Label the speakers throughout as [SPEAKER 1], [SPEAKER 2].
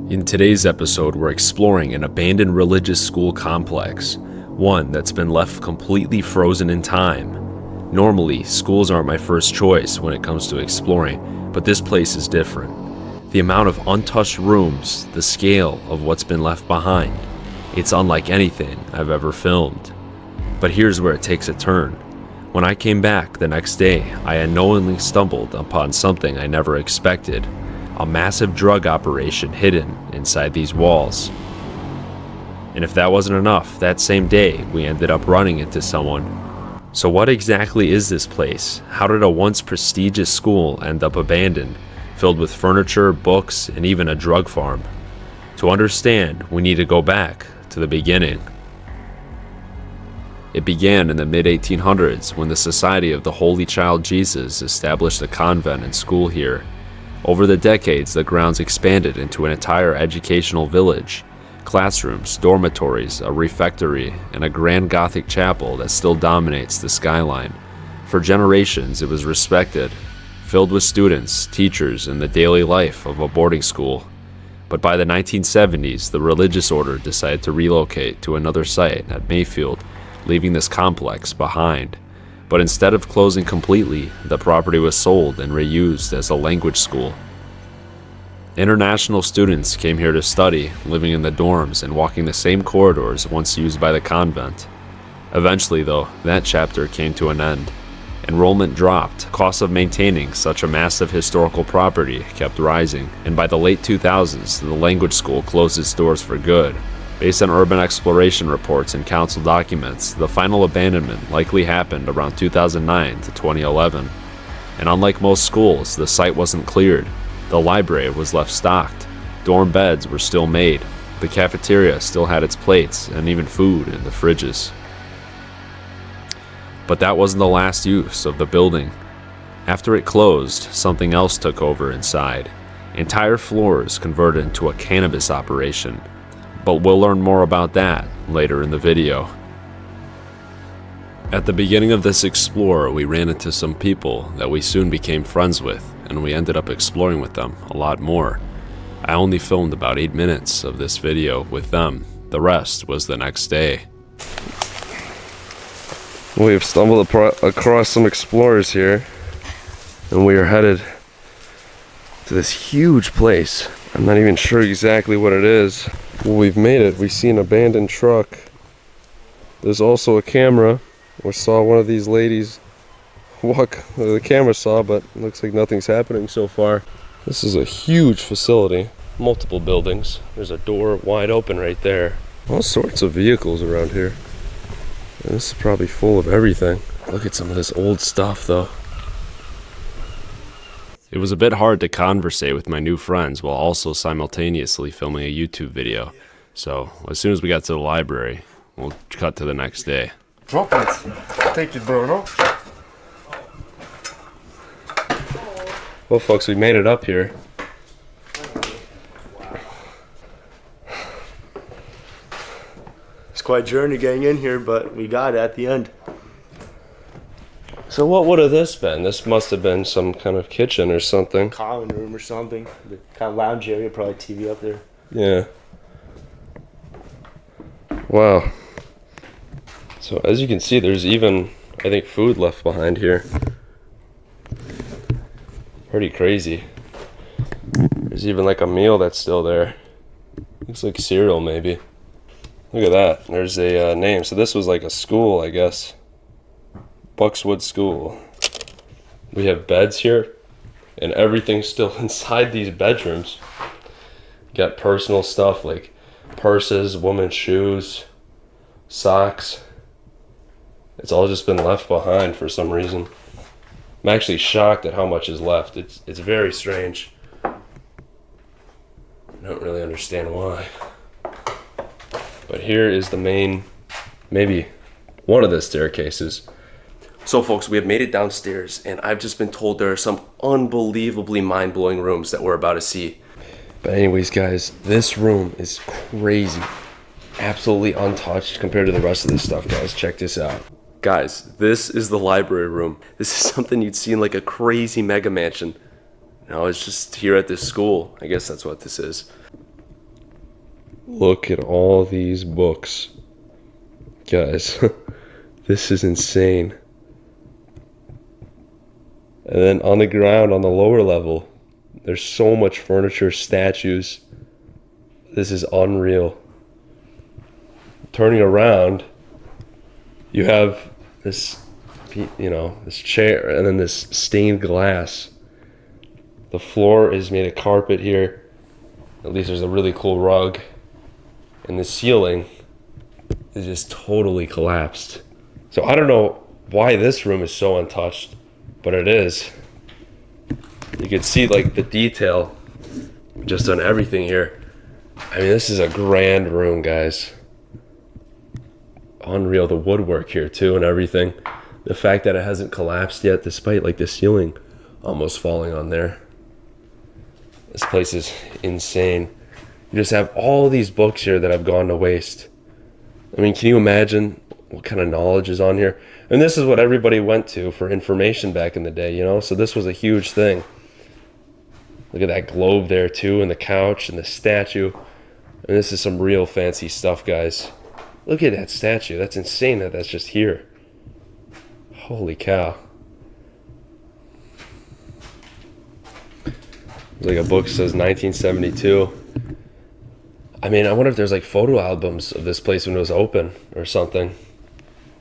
[SPEAKER 1] In today's episode, we're exploring an abandoned religious school complex, one that's been left completely frozen in time. Normally, schools aren't my first choice when it comes to exploring, but this place is different. The amount of untouched rooms, the scale of what's been left behind, it's unlike anything I've ever filmed. But here's where it takes a turn. When I came back the next day, I unknowingly stumbled upon something I never expected. A massive drug operation hidden inside these walls. And if that wasn't enough, that same day we ended up running into someone. So what exactly is this place? How did a once prestigious school end up abandoned, filled with furniture, books, and even a drug farm? To understand, we need to go back to the beginning. It began in the mid-1800s when the Society of the Holy Child Jesus established a convent and school here. Over the decades, the grounds expanded into an entire educational village. Classrooms, dormitories, a refectory, and a grand Gothic chapel that still dominates the skyline. For generations, it was respected, filled with students, teachers, and the daily life of a boarding school. But by the 1970s, the religious order decided to relocate to another site at Mayfield, leaving this complex behind. But instead of closing completely, the property was sold and reused as a language school. International students came here to study, living in the dorms and walking the same corridors once used by the convent. Eventually, though, that chapter came to an end. Enrollment dropped, costs of maintaining such a massive historical property kept rising, and by the late 2000s, the language school closed its doors for good. Based on urban exploration reports and council documents, the final abandonment likely happened around 2009 to 2011. And unlike most schools, the site wasn't cleared. The library was left stocked. Dorm beds were still made. The cafeteria still had its plates and even food in the fridges. But that wasn't the last use of the building. After it closed, something else took over inside. Entire floors converted into a cannabis operation. But we'll learn more about that later in the video. At the beginning of this explore, we ran into some people that we soon became friends with, and we ended up exploring with them a lot more. I only filmed about 8 minutes of this video with them. The rest was the next day.
[SPEAKER 2] We have stumbled across some explorers here, and we are headed to this huge place. I'm not even sure exactly what it is. Well, we've made it. We see an abandoned truck. There's also a camera. We saw one of these ladies walk. The camera saw, but it looks like nothing's happening so far. This is a huge facility. Multiple buildings. There's a door wide open right there. All sorts of vehicles around here. And this is probably full of everything. Look at some of this old stuff, though.
[SPEAKER 1] It was a bit hard to conversate with my new friends while also simultaneously filming a YouTube video. So, as soon as we got to the library, we'll cut to the next day.
[SPEAKER 3] Drop it. Take it, bro, no?
[SPEAKER 2] Well, folks, we made it up here.
[SPEAKER 3] It's quite a journey getting in here, but we got it at the end.
[SPEAKER 2] So what would have this been? This must have been some kind of kitchen or something.
[SPEAKER 3] Common room or something. The kind of lounge area, probably TV up there.
[SPEAKER 2] Yeah. Wow. So as you can see, there's even, I think, food left behind here. Pretty crazy. There's even like a meal that's still there. Looks like cereal, maybe. Look at that. There's a name. So this was like a school, I guess. Buckswood School. We have beds here, and everything's still inside these bedrooms. Got personal stuff like purses, women's shoes, socks. It's all just been left behind for some reason. I'm actually shocked at how much is left. It's very strange. I don't really understand why. But here is the main, maybe one of the staircases. So folks, we have made it downstairs, and I've just been told there are some unbelievably mind-blowing rooms that we're about to see. But anyways, guys, this room is crazy. Absolutely untouched compared to the rest of this stuff, guys. Check this out. Guys, this is the library room. This is something you'd see in like a crazy mega mansion. No, it's just here at this school. I guess that's what this is. Look at all these books. Guys, this is insane. And then on the ground, on the lower level, there's so much furniture, statues. This is unreal. Turning around, you have this, this chair and then this stained glass. The floor is made of carpet here. At least there's a really cool rug. And the ceiling is just totally collapsed. So I don't know why this room is so untouched, but it is. You can see like the detail just on everything here. I mean, this is a grand room, guys. Unreal, the woodwork here too and everything. The fact that it hasn't collapsed yet, despite like the ceiling almost falling on there. This place is insane. You just have all these books here that have gone to waste. I mean, can you imagine what kind of knowledge is on here? And this is what everybody went to for information back in the day, so this was a huge thing. Look at that globe there too, and the couch and the statue. And this is some real fancy stuff, guys. Look at that statue. That's insane that that's just here. Holy cow. Like a book says 1972. I mean, I wonder if there's like photo albums of this place when it was open or something.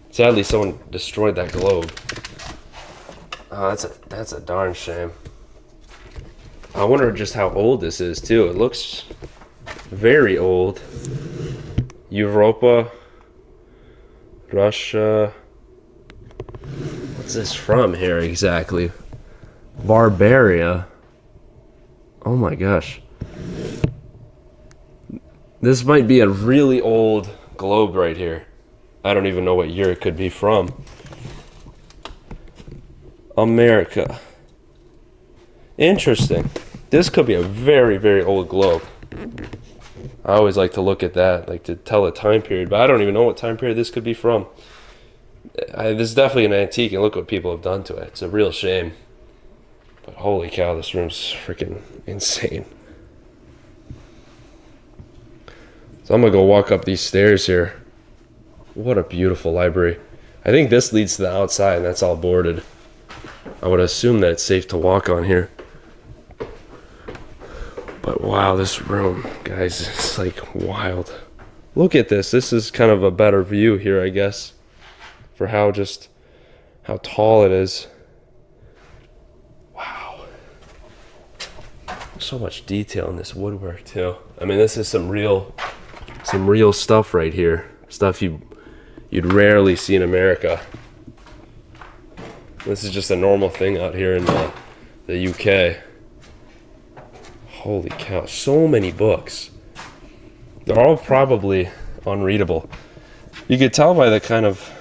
[SPEAKER 2] Sadly, someone destroyed that globe. Oh, that's a darn shame. I wonder just how old this is too. It looks very old. Europa, Russia. What's this from here exactly? Barbaria. Oh my gosh. This might be a really old globe right here. I don't even know what year it could be from. America. Interesting. This could be a very, very old globe. I always like to look at that, like to tell a time period, but I don't even know what time period this could be from. This is definitely an antique, and look what people have done to it. It's a real shame. But holy cow, this room's freaking insane. So I'm gonna go walk up these stairs here. What a beautiful library. I think this leads to the outside, and that's all boarded. I would assume that it's safe to walk on here. But wow, this room, guys, it's like wild. Look at this. This is kind of a better view here, I guess, for how tall it is. Wow. So much detail in this woodwork too. I mean, this is some real stuff right here. Stuff you'd rarely see in America. This is just a normal thing out here in the UK. Holy cow, so many books. They're all probably unreadable. You could tell by the kind of...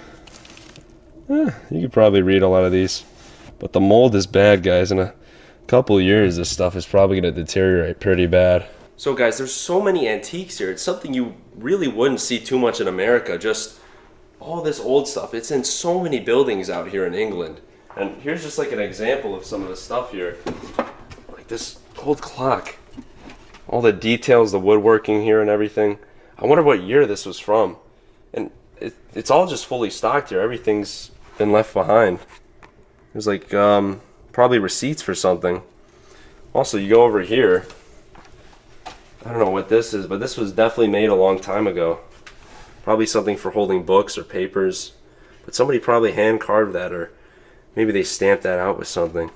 [SPEAKER 2] you could probably read a lot of these. But the mold is bad, guys. In a couple of years, this stuff is probably going to deteriorate pretty bad. So guys, there's so many antiques here. It's something you really wouldn't see too much in America. Just all this old stuff. It's in so many buildings out here in England. And here's just like an example of some of the stuff here. Like this old clock. All the details, the woodworking here and everything. I wonder what year this was from. And it's all just fully stocked here. Everything's been left behind. There's like probably receipts for something. Also, you go over here. I don't know what this is, but this was definitely made a long time ago. Probably something for holding books or papers. But somebody probably hand carved that, or maybe they stamped that out with something.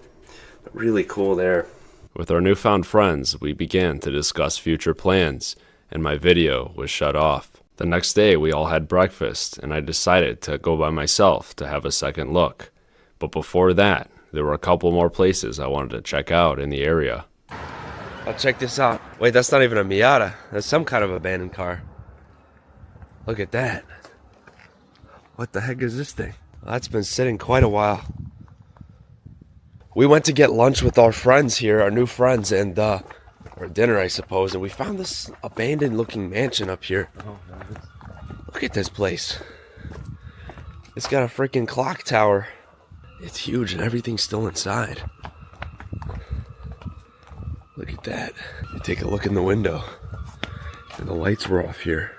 [SPEAKER 2] But really cool there.
[SPEAKER 1] With our newfound friends, we began to discuss future plans, and my video was shut off. The next day, we all had breakfast, and I decided to go by myself to have a second look. But before that, there were a couple more places I wanted to check out in the area.
[SPEAKER 2] Oh, check this out. Wait, that's not even a Miata. That's some kind of abandoned car. Look at that. What the heck is this thing? Well, that's been sitting quite a while. We went to get lunch with our friends here, our new friends, and or dinner, I suppose, and we found this abandoned looking mansion up here. Look at this place. It's got a freaking clock tower. It's huge and everything's still inside. Look at that. You take a look in the window. And the lights were off here.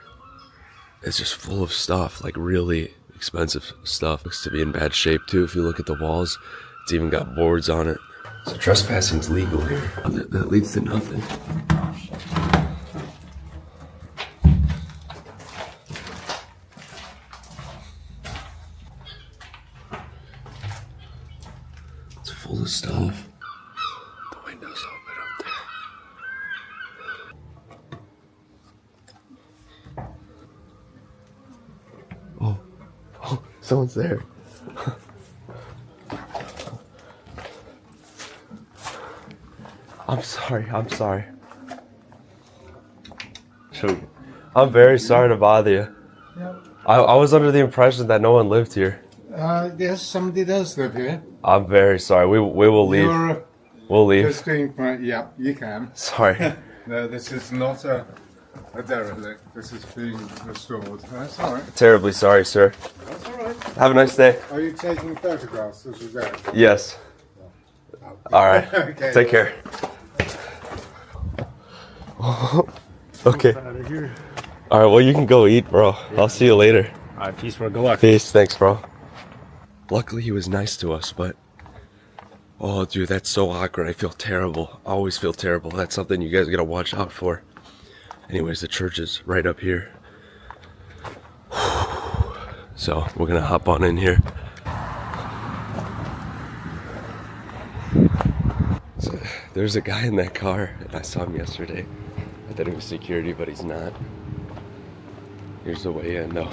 [SPEAKER 2] It's just full of stuff, like really expensive stuff. Looks to be in bad shape too. If you look at the walls, it's even got boards on it. So trespassing's legal here. That leads to nothing. It's full of stuff. The window's open up there. Oh, someone's there. I'm sorry. Shoot. I'm very sorry to bother you.
[SPEAKER 4] Yep.
[SPEAKER 2] I was under the impression that no one lived here.
[SPEAKER 4] Yes, somebody does live here.
[SPEAKER 2] I'm very sorry. We will leave.
[SPEAKER 4] You're
[SPEAKER 2] We'll leave.
[SPEAKER 4] just going for it. Yeah, you can.
[SPEAKER 2] Sorry.
[SPEAKER 4] No, this is not a derelict. This is being restored. That's all right.
[SPEAKER 2] Terribly sorry, sir.
[SPEAKER 4] That's all right.
[SPEAKER 2] Have a nice day.
[SPEAKER 4] Are you taking photographs as you go?
[SPEAKER 2] Yes. All right.
[SPEAKER 4] Okay.
[SPEAKER 2] Take care. Okay. All right. Well, you can go eat, bro. I'll see you later.
[SPEAKER 3] All right, peace, bro. Good luck.
[SPEAKER 2] Peace. Thanks, bro. Luckily, he was nice to us, but oh, dude, that's so awkward. I feel terrible. I always feel terrible. That's something you guys gotta watch out for. Anyways, the church is right up here. So we're gonna hop on in here. So, there's a guy in that car, and I saw him yesterday. I thought he was security, but he's not. Here's the way in, though.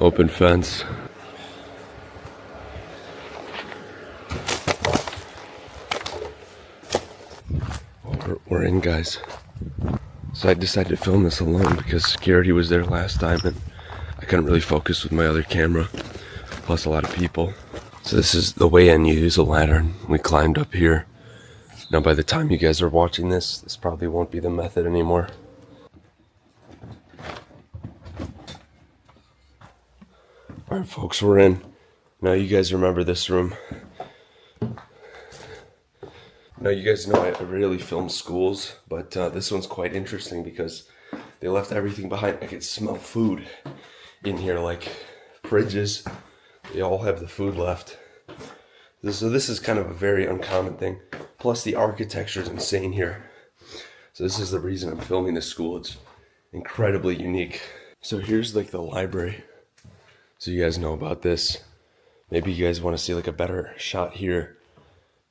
[SPEAKER 2] Open fence. We're in, guys. So I decided to film this alone because security was there last time and I couldn't really focus with my other camera, plus a lot of people. So this is the way in. You use a ladder. We climbed up here. Now by the time you guys are watching this, this probably won't be the method anymore. Alright folks, we're in. Now you guys remember this room. Now you guys know I rarely film schools, but this one's quite interesting because they left everything behind. I could smell food in here, like fridges. They all have the food left. So this is kind of a very uncommon thing. Plus the architecture is insane here. So this is the reason I'm filming this school. It's incredibly unique. So here's like the library. So you guys know about this. Maybe you guys want to see like a better shot here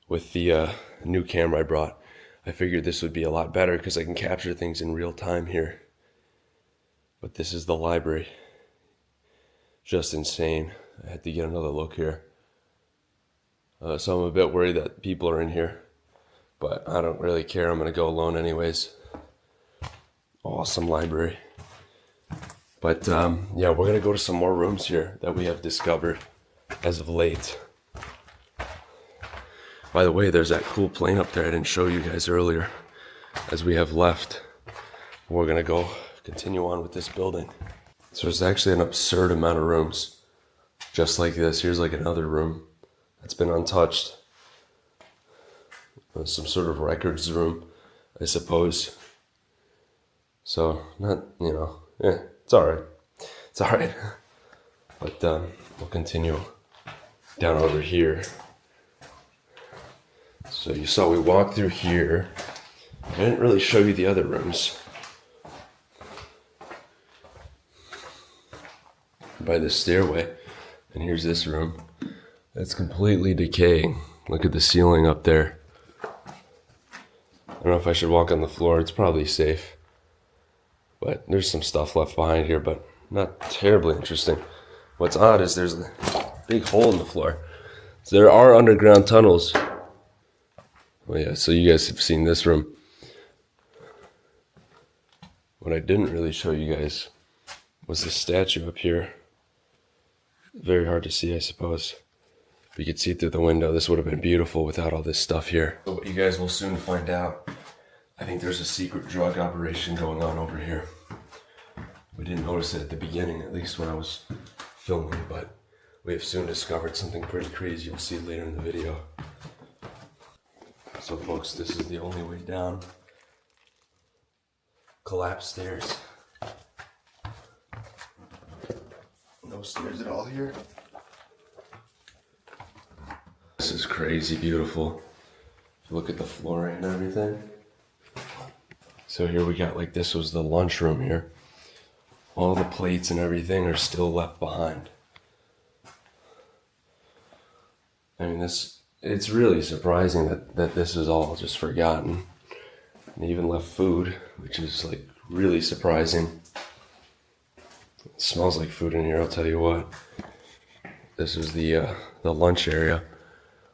[SPEAKER 2] with the new camera I brought. I figured this would be a lot better because I can capture things in real time here. But this is the library. Just insane. I had to get another look here. So I'm a bit worried that people are in here, but I don't really care. I'm gonna go alone anyways. Awesome library. But yeah, we're gonna go to some more rooms here that we have discovered as of late. By the way, there's that cool plane up there I didn't show you guys earlier. As we have left, we're gonna go continue on with this building. So there's actually an absurd amount of rooms just like this. Here's like another room that's been untouched. Some sort of records room, I suppose. So not, you know, yeah, it's all right. It's all right. But we'll continue down over here. So you saw we walked through here. I didn't really show you the other rooms. By the stairway. And here's this room. It's completely decaying. Look at the ceiling up there. I don't know if I should walk on the floor. It's probably safe. But there's some stuff left behind here, but not terribly interesting. What's odd is there's a big hole in the floor. So there are underground tunnels. Oh yeah, so you guys have seen this room. What I didn't really show you guys was the statue up here. Very hard to see, I suppose. But you could see through the window. This would have been beautiful without all this stuff here. So what you guys will soon find out, I think there's a secret drug operation going on over here. We didn't notice it at the beginning, at least when I was filming, but we have soon discovered something pretty crazy. You'll see later in the video. So folks, this is the only way down. Collapsed stairs. No stairs at all here. This is crazy beautiful. If you look at the flooring and everything. So here we got, like, this was the lunchroom here. All the plates and everything are still left behind. I mean, it's really surprising that this is all just forgotten. And they even left food, which is like really surprising. It smells like food in here, I'll tell you what. This is the lunch area,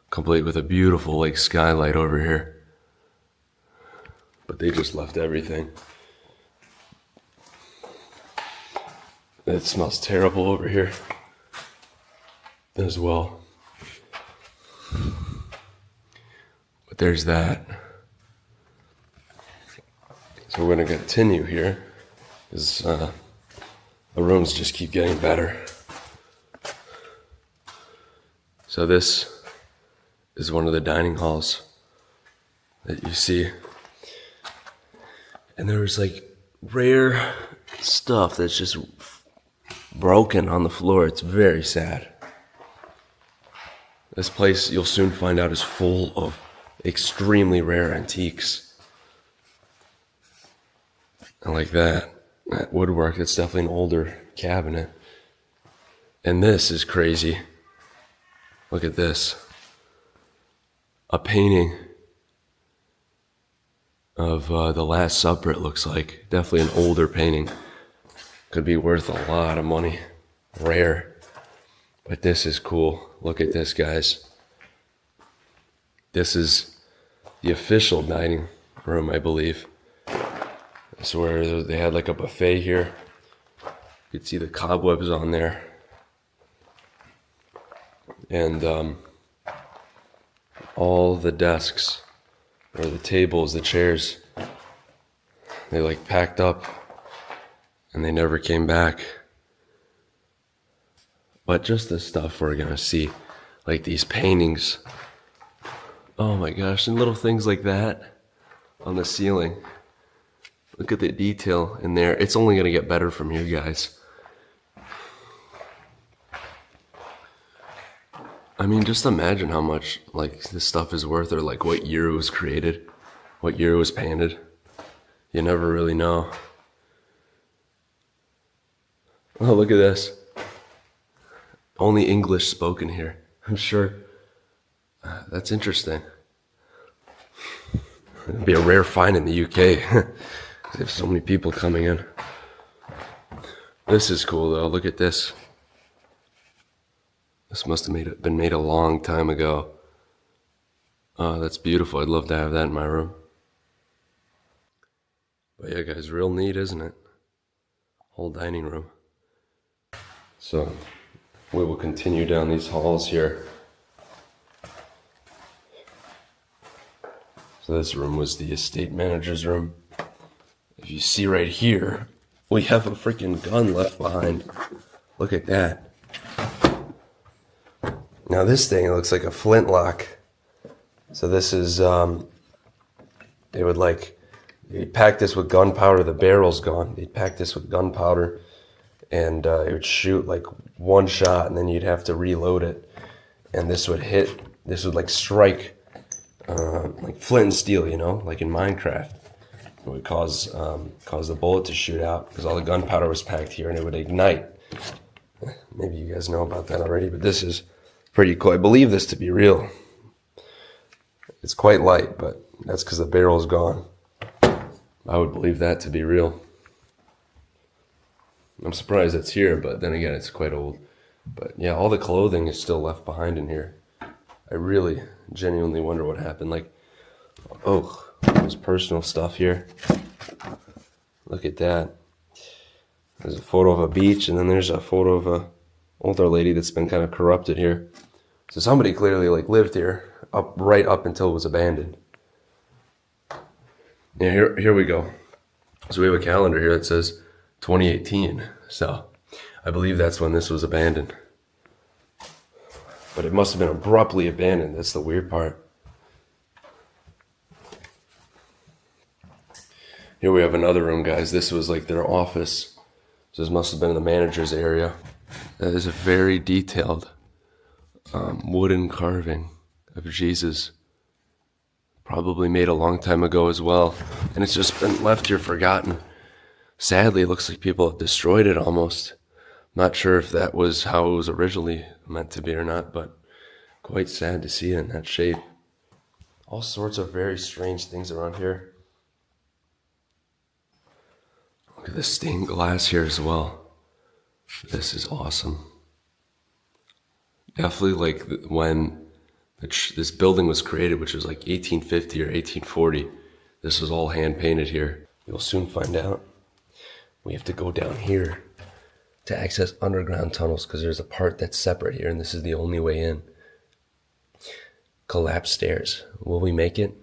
[SPEAKER 2] complete with a beautiful like skylight over here. But they just left everything. It smells terrible over here as well. But there's that. So we're gonna continue here, because the rooms just keep getting better. So this is one of the dining halls that you see. And there's like rare stuff that's just broken on the floor. It's very sad. This place, you'll soon find out, is full of extremely rare antiques. I like that. That woodwork, it's definitely an older cabinet. And this is crazy. Look at this. A painting of the Last Supper, it looks like. Definitely an older painting. Could be worth a lot of money. Rare. But this is cool. Look at this, guys. This is the official dining room, I believe. It's where they had like a buffet here. You could see the cobwebs on there. And all the desks, or the tables, the chairs, they like packed up and they never came back. But just the stuff we're gonna see, like these paintings. Oh my gosh, and little things like that on the ceiling. Look at the detail in there. It's only gonna get better from here, guys. I mean, just imagine how much like this stuff is worth, or like what year it was created, what year it was painted. You never really know. Oh, look at this. Only English spoken here, I'm sure. That's interesting. It'd be a rare find in the UK. They have so many people coming in. This is cool though. Look at this. This must have been made a long time ago. Oh, that's beautiful. I'd love to have that in my room. But yeah, guys, real neat, isn't it? Whole dining room. So we will continue down these halls here. So this room was the estate manager's room. If you see right here, we have a freaking gun left behind. Look at that. Now this thing, it looks like a flintlock. So this is, they would like, they'd pack this with gunpowder, the barrel's gone. They'd pack this with gunpowder and it would shoot like one shot and then you'd have to reload it. And this would hit, this would like strike like flint and steel, you know, like in Minecraft. It would cause the bullet to shoot out because all the gunpowder was packed here and it would ignite. Maybe you guys know about that already, but this is pretty cool. I believe this to be real. It's quite light, but that's because the barrel's gone. I would believe that to be real. I'm surprised it's here, but then again, it's quite old. But yeah, all the clothing is still left behind in here. I really genuinely wonder what happened. Like, oh, there's personal stuff here. Look at that. There's a photo of a beach, and then there's a photo of a older lady that's been kind of corrupted here. So somebody clearly like lived here right up until it was abandoned. Yeah, here we go. So we have a calendar here that says 2018. So I believe that's when this was abandoned. But it must have been abruptly abandoned. That's the weird part. Here we have another room, guys. This was like their office. So this must have been the manager's area. That is a very detailed wooden carving of Jesus. Probably made a long time ago as well. And it's just been left here forgotten. Sadly, it looks like people have destroyed it almost. Not sure if that was how it was originally meant to be or not, but quite sad to see it in that shape. All sorts of very strange things around here. Look at the stained glass here as well. This is awesome. Definitely like when this building was created, which was like 1850 or 1840, this was all hand painted here. You'll soon find out. We have to go down here to access underground tunnels because there's a part that's separate here and this is the only way in. Collapsed stairs. Will we make it?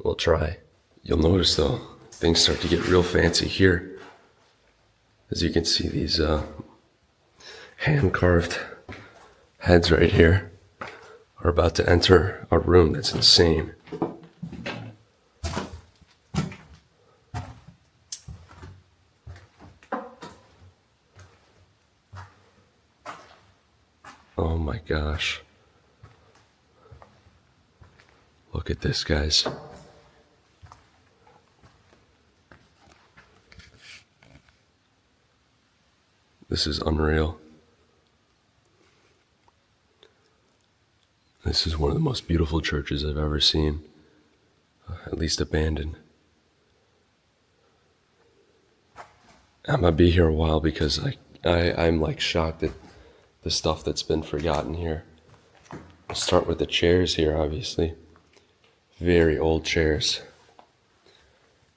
[SPEAKER 2] We'll try. You'll notice though, things start to get real fancy here. As you can see, these hand-carved heads right here are about to enter a room that's insane. Oh my gosh. Look at this, guys. This is unreal. This is one of the most beautiful churches I've ever seen, at least abandoned. I'm gonna be here a while because I'm like shocked at the stuff that's been forgotten here. I'll start with the chairs here, obviously. Very old chairs.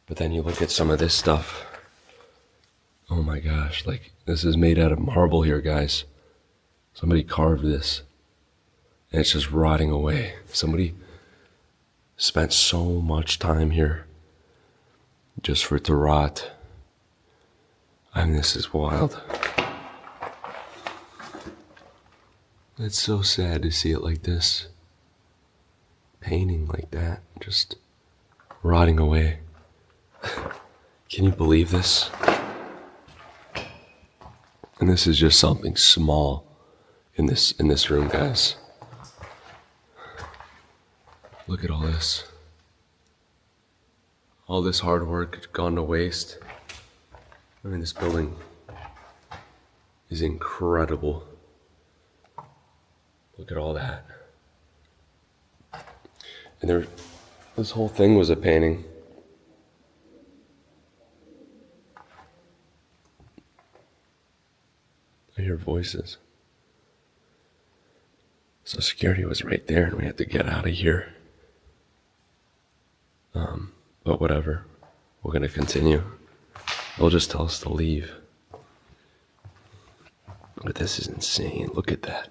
[SPEAKER 2] But then you look at some of this stuff. Oh my gosh, like this is made out of marble here, guys. Somebody carved this. And it's just rotting away. Somebody spent so much time here just for it to rot. I mean, this is wild. It's so sad to see it like this. Painting like that, just rotting away. Can you believe this? And this is just something small in this room, guys. Look at all this. All this hard work gone to waste. I mean, this building is incredible. Look at all that. And this whole thing was a painting. I hear voices. So security was right there and we had to get out of here. But whatever, we're gonna continue. They'll just tell us to leave. But this is insane, look at that.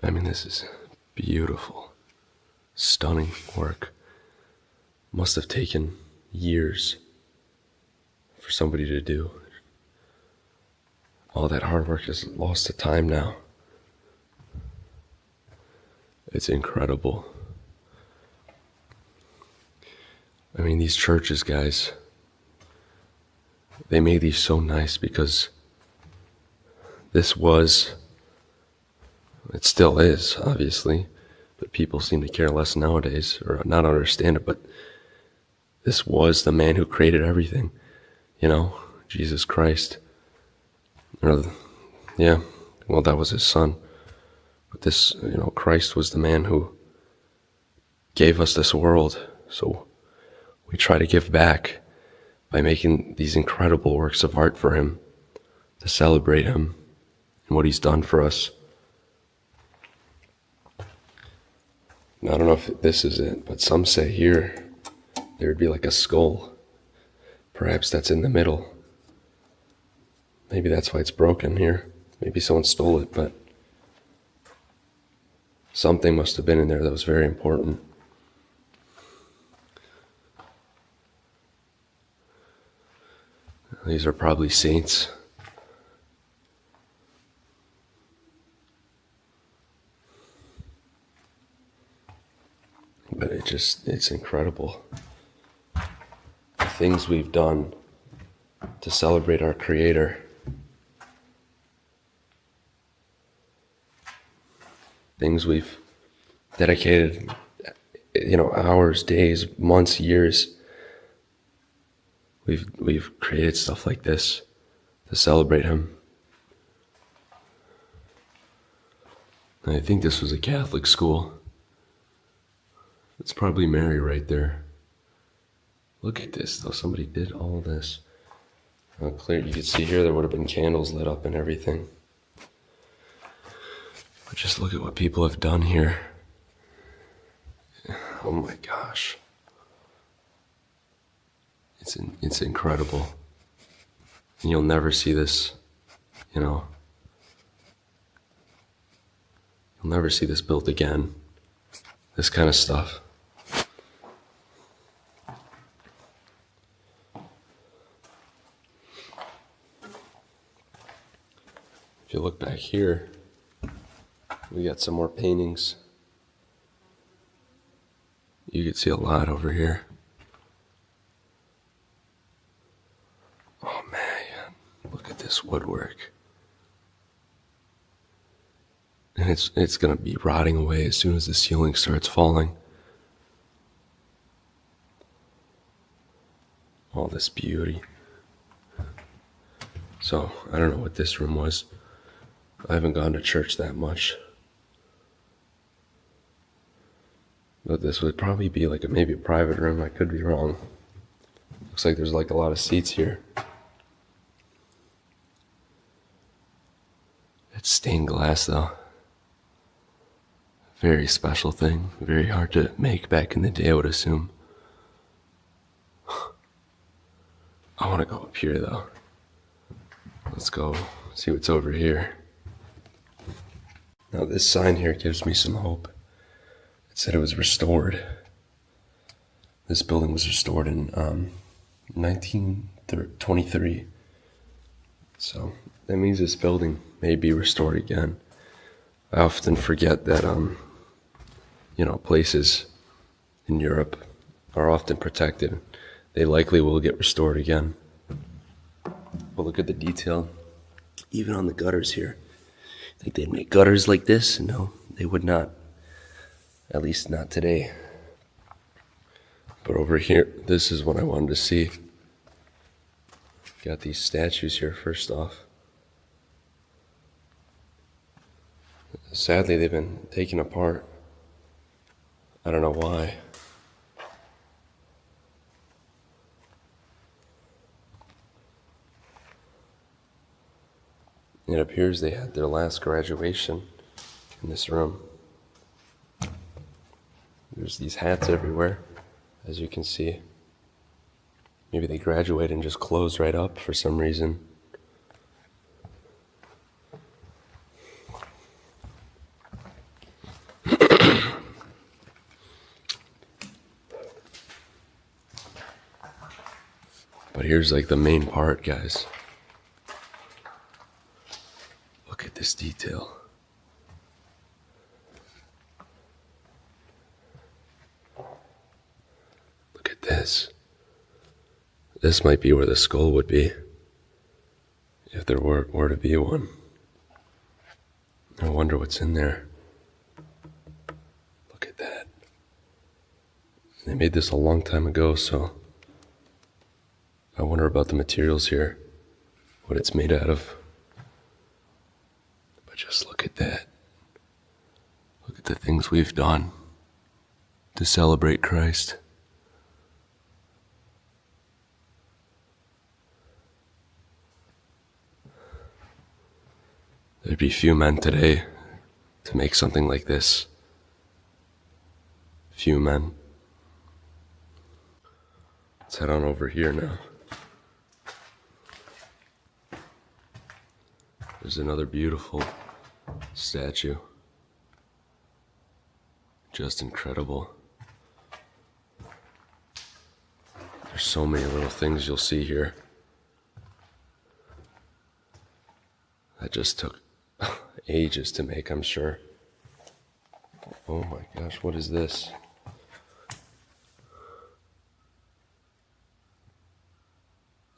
[SPEAKER 2] I mean, this is beautiful, stunning work. Must have taken years for somebody to do. All that hard work is lost to time now. It's incredible. I mean, these churches, guys, they made these so nice because this was, it still is, obviously, but people seem to care less nowadays or not understand it, but this was the man who created everything, you know, Jesus Christ. Or, yeah, well, that was his son. But this, you know, Christ was the man who gave us this world. So we try to give back by making these incredible works of art for him, to celebrate him and what he's done for us. Now, I don't know if this is it, but some say here there would be like a skull. Perhaps that's in the middle. Maybe that's why it's broken here. Maybe someone stole it, but something must have been in there that was very important. These are probably saints. but it's incredible. The things we've done to celebrate our Creator. Things we've dedicated, hours, days, months, years. We've created stuff like this to celebrate him. And I think this was a Catholic school. It's probably Mary right there. Look at this, though. Somebody did all this. How clear. You can see here there would have been candles lit up and everything. But just look at what people have done here. Oh my gosh. It's incredible. And you'll never see this, You'll never see this built again. This kind of stuff. If you look back here, we got some more paintings. You can see a lot over here. Oh man, look at this woodwork. And it's gonna be rotting away as soon as the ceiling starts falling. All this beauty. So, I don't know what this room was. I haven't gone to church that much. But this would probably be like maybe a private room. I could be wrong. Looks like there's like a lot of seats here. It's stained glass though. Very special thing. Very hard to make back in the day, I would assume. I want to go up here though. Let's go see what's over here. Now this sign here gives me some hope. It said it was restored. This building was restored in 1923. So that means this building may be restored again. I often forget that, places in Europe are often protected. They likely will get restored again. But look at the detail, even on the gutters here. Think they'd make gutters like this? No, they would not. At least not today. But over here, this is what I wanted to see. Got these statues here first off. Sadly, they've been taken apart. I don't know why. It appears they had their last graduation in this room. There's these hats everywhere, as you can see. Maybe they graduated and just closed right up for some reason. But here's like the main part, guys. Look at this detail. Look at this. This might be where the skull would be, if there were to be one. I wonder what's in there. Look at that. They made this a long time ago, so I wonder about the materials here, what it's made out of. But just look at that. Look at the things we've done to celebrate Christ. There'd be few men today to make something like this. Few men. Let's head on over here now. There's another beautiful statue. Just incredible. There's so many little things you'll see here. That just took ages to make, I'm sure. Oh my gosh, what is this?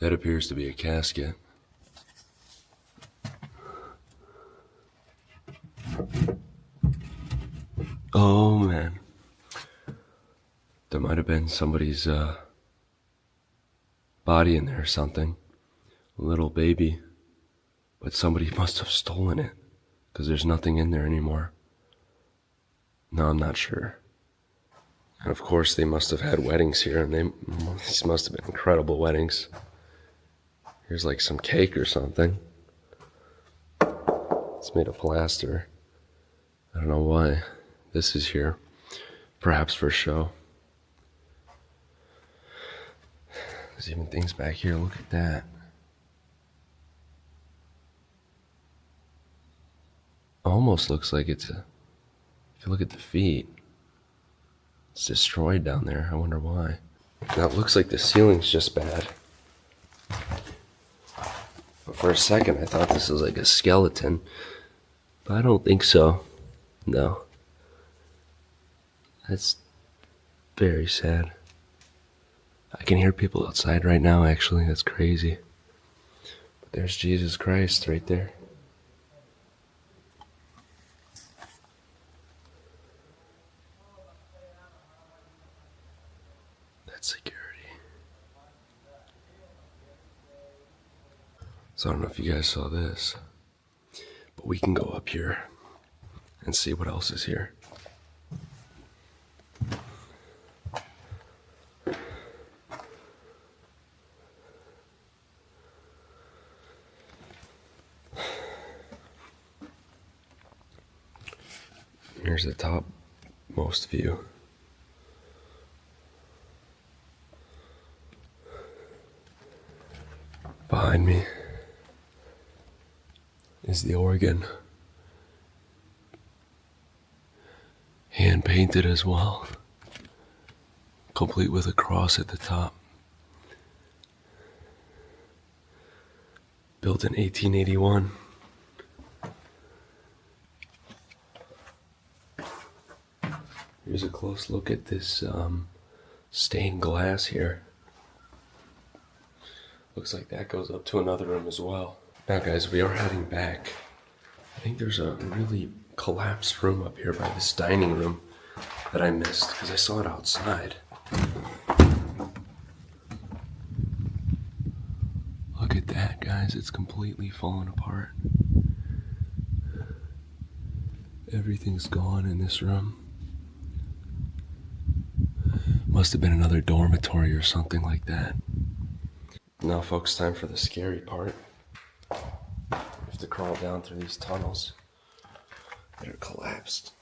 [SPEAKER 2] That appears to be a casket. Oh man. There might have been somebody's body in there or something. A little baby. But somebody must have stolen it, because there's nothing in there anymore. No, I'm not sure. And of course they must have had weddings here, and these must have been incredible weddings. Here's like some cake or something. It's made of plaster. I don't know why this is here. Perhaps for show. There's even things back here. Look at that. Almost looks like it's a... If you look at the feet, it's destroyed down there. I wonder why. Now it looks like the ceiling's just bad. But for a second I thought this was like a skeleton. But I don't think so. No. That's very sad. I can hear people outside right now, actually. That's crazy. But there's Jesus Christ right there. That's security. So I don't know if you guys saw this, but we can go up here and see what else is here. Here's the topmost view. Behind me is the organ. Hand painted as well. Complete with a cross at the top. Built in 1881. Here's a close look at this stained glass here. Looks like that goes up to another room as well. Now guys, we are heading back. I think there's a really collapsed room up here by this dining room that I missed because I saw it outside. Look at that, guys. It's completely fallen apart. Everything's gone in this room. Must have been another dormitory or something like that. Now folks, time for the scary part. We have to crawl down through these tunnels that are collapsed.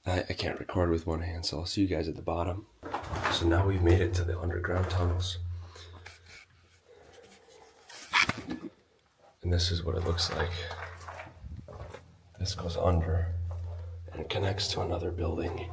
[SPEAKER 2] I can't record with one hand, so I'll see you guys at the bottom. So now we've made it to the underground tunnels. And this is what it looks like. This goes under and connects to another building.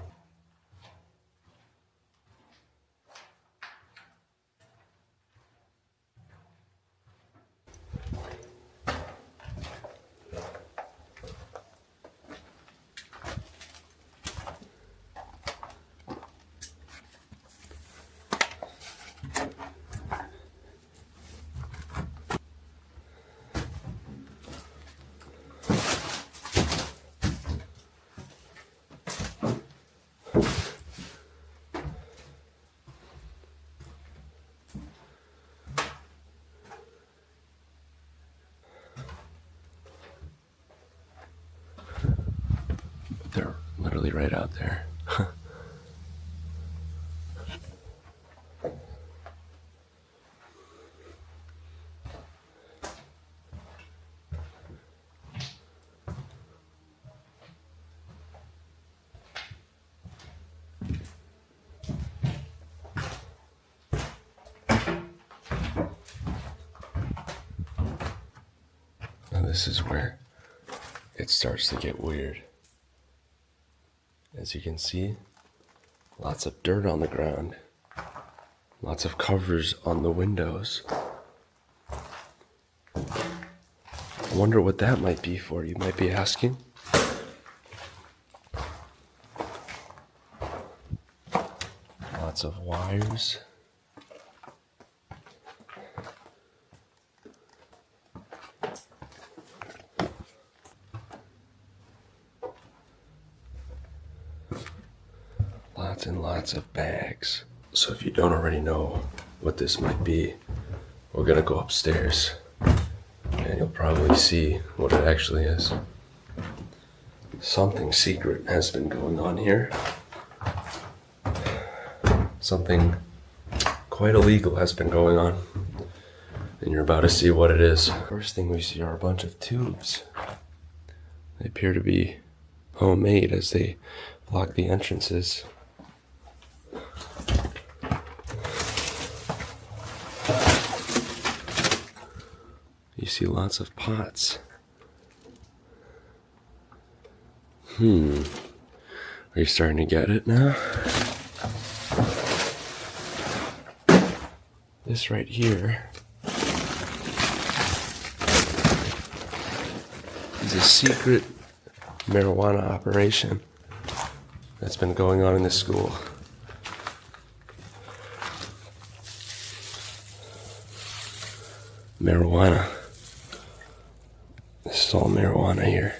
[SPEAKER 2] They're literally right out there. Now this is where it starts to get weird. As you can see, Lots of dirt on the ground. Lots of covers on the windows. I wonder what that might be for, you might be asking. Lots of wires. Lots and lots of bags. So if you don't already know what this might be, we're gonna go upstairs and you'll probably see what it actually is. Something secret has been going on here. Something quite illegal has been going on. And you're about to see what it is. First thing we see are a bunch of tubes. They appear to be homemade as they block the entrances. You see lots of pots. Are you starting to get it now? This right here is a secret marijuana operation that's been going on in this school. Marijuana. This is all marijuana here.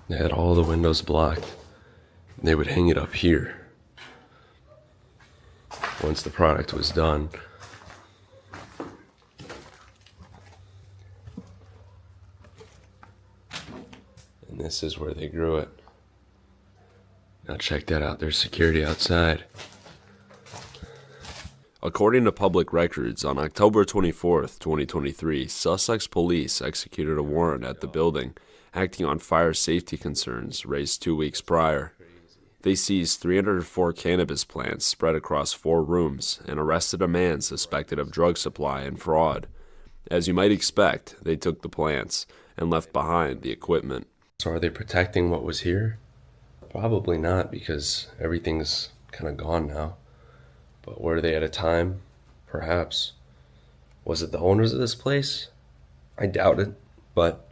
[SPEAKER 2] They had all the windows blocked. They would hang it up here. Once the product was done, and this is where they grew it. Now check that out, there's security outside.
[SPEAKER 1] According to public records, on October 24th, 2023, Sussex police executed a warrant at the building, acting on fire safety concerns raised 2 weeks prior. They seized 304 cannabis plants spread across 4 rooms and arrested a man suspected of drug supply and fraud. As you might expect, they took the plants and left behind the equipment.
[SPEAKER 2] So are they protecting what was here? Probably not, because everything's kind of gone now. But were they at a time? Perhaps. Was it the owners of this place? I doubt it, but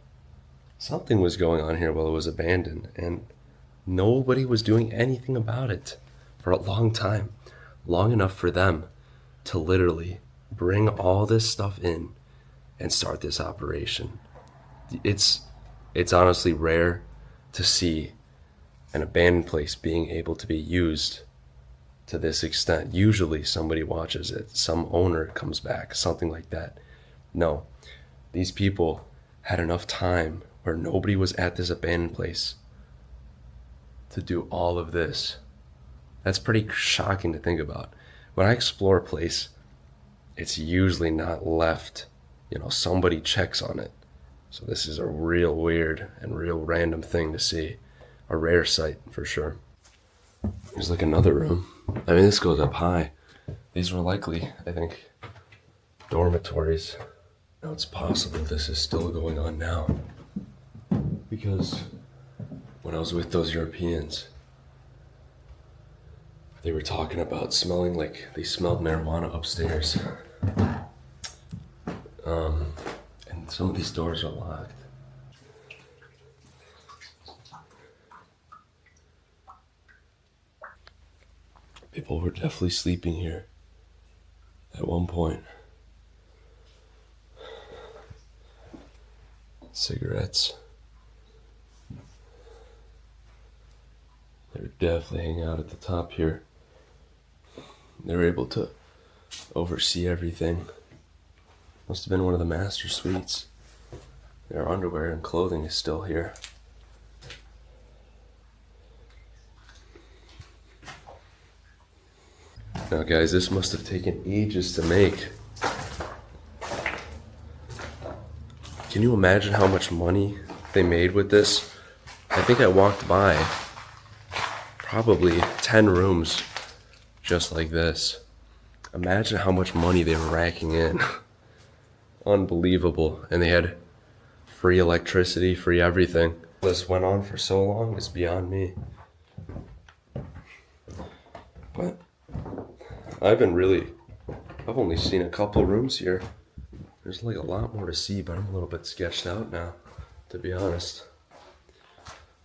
[SPEAKER 2] something was going on here while it was abandoned, and nobody was doing anything about it for a long time. Long enough for them to literally bring all this stuff in and start this operation. It's honestly rare to see an abandoned place being able to be used to this extent. Usually somebody watches it, some owner comes back, something like that. No, these people had enough time where nobody was at this abandoned place to do all of this. That's pretty shocking to think about. When I explore a place, it's usually not left, somebody checks on it. So this is a real weird and real random thing to see. A rare sight for sure. There's like another room. I mean, this goes up high. These were likely, I think, dormitories. Now it's possible this is still going on now, because when I was with those Europeans, they were talking about smelling like they smelled marijuana upstairs. And some of these doors are locked. People were definitely sleeping here at one point. Cigarettes. They were definitely hanging out at the top here. They were able to oversee everything. Must have been one of the master suites. Their underwear and clothing is still here. Now guys, this must have taken ages to make. Can you imagine how much money they made with this? I think I walked by probably 10 rooms just like this. Imagine how much money they were racking in. Unbelievable. And they had Free electricity, free everything. This went on for so long, it's beyond me. But I've only seen a couple rooms here. There's like a lot more to see, but I'm a little bit sketched out now, to be honest.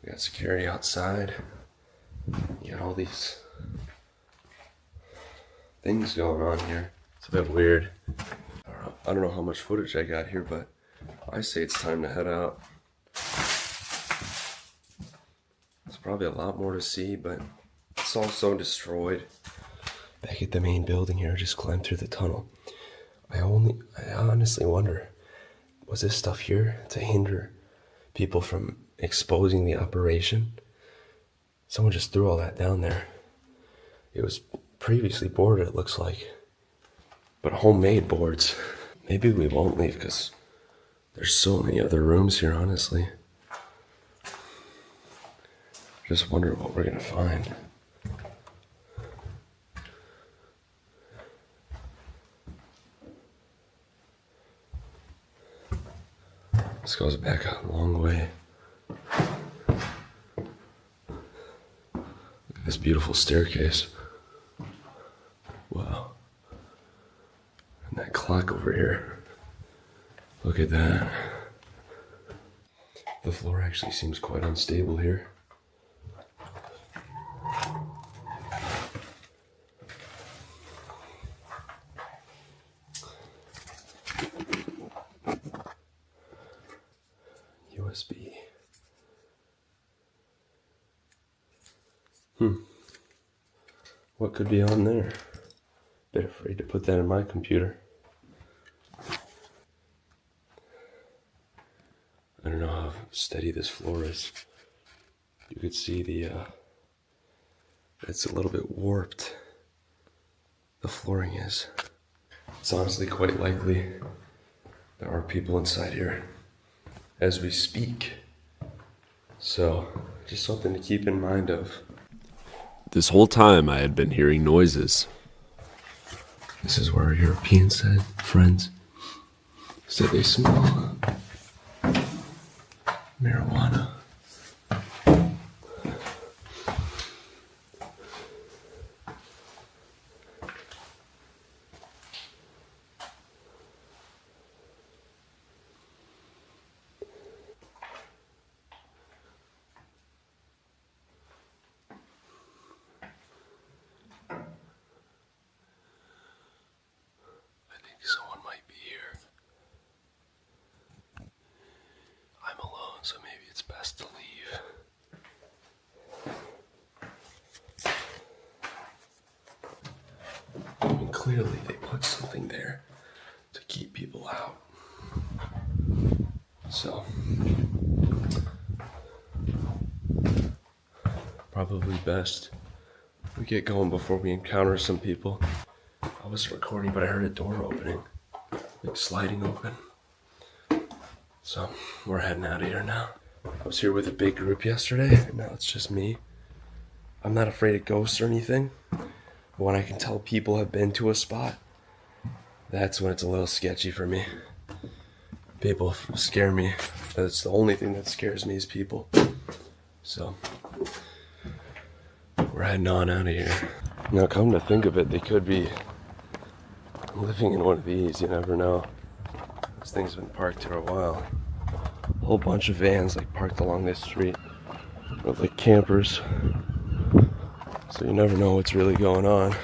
[SPEAKER 2] We got security outside. You got all these things going on here. It's a bit weird. I don't know how much footage I got here, but I say it's time to head out. There's probably a lot more to see, but it's all so destroyed. Back at the main building here, I just climbed through the tunnel. I honestly wonder, was this stuff here to hinder people from exposing the operation? Someone just threw all that down there. It was previously boarded, it looks like. But homemade boards. Maybe we won't leave because there's so many other rooms here, honestly. Just wonder what we're gonna find. This goes back a long way. Look at this beautiful staircase. Wow. And that clock over here. Look at that. The floor actually seems quite unstable here. USB. What could be on there? Bit afraid to put that in my computer. I don't know how steady this floor is. You could see it's a little bit warped. The flooring is. It's honestly quite likely there are people inside here as we speak. So, just something to keep in mind of.
[SPEAKER 1] This whole time I had been hearing noises.
[SPEAKER 2] This is where our European friends said they smell marijuana. Someone might be here. I'm alone, so maybe it's best to leave. I mean, clearly they put something there to keep people out. So, probably best we get going before we encounter some people. I was recording, but I heard a door opening, like sliding open. So we're heading out of here now. I was here with a big group yesterday, and now it's just me. I'm not afraid of ghosts or anything, but when I can tell people have been to a spot, that's when it's a little sketchy for me. People scare me. That's the only thing that scares me is people. So we're heading on out of here. Now, come to think of it, they could be living in one of these, you never know. This thing's been parked here a while. A whole bunch of vans like parked along this street with like campers. So you never know what's really going on.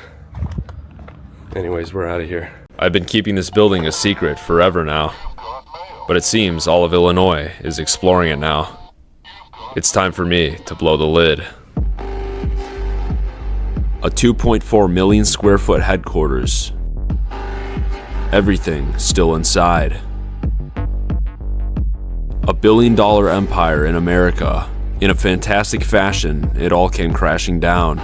[SPEAKER 2] Anyways, we're out of here.
[SPEAKER 1] I've been keeping this building a secret forever now, but it seems all of Illinois is exploring it now. It's time for me to blow the lid. A 2.4 million square foot headquarters. Everything still inside. A $1 billion empire in America. In a fantastic fashion, it all came crashing down.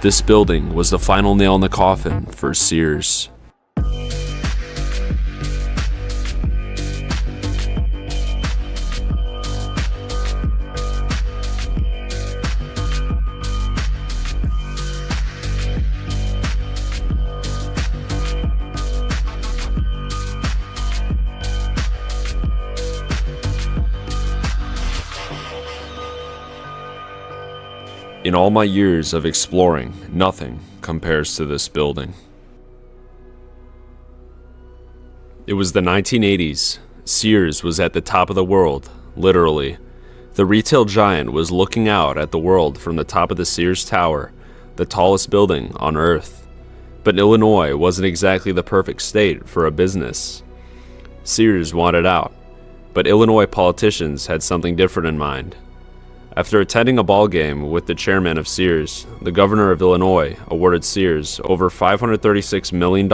[SPEAKER 1] This building was the final nail in the coffin for Sears. In all my years of exploring, nothing compares to this building. It was the 1980s. Sears was at the top of the world, literally. The retail giant was looking out at the world from the top of the Sears Tower, the tallest building on Earth. But Illinois wasn't exactly the perfect state for a business. Sears wanted out, but Illinois politicians had something different in mind. After attending a ball game with the chairman of Sears, the governor of Illinois awarded Sears over $536 million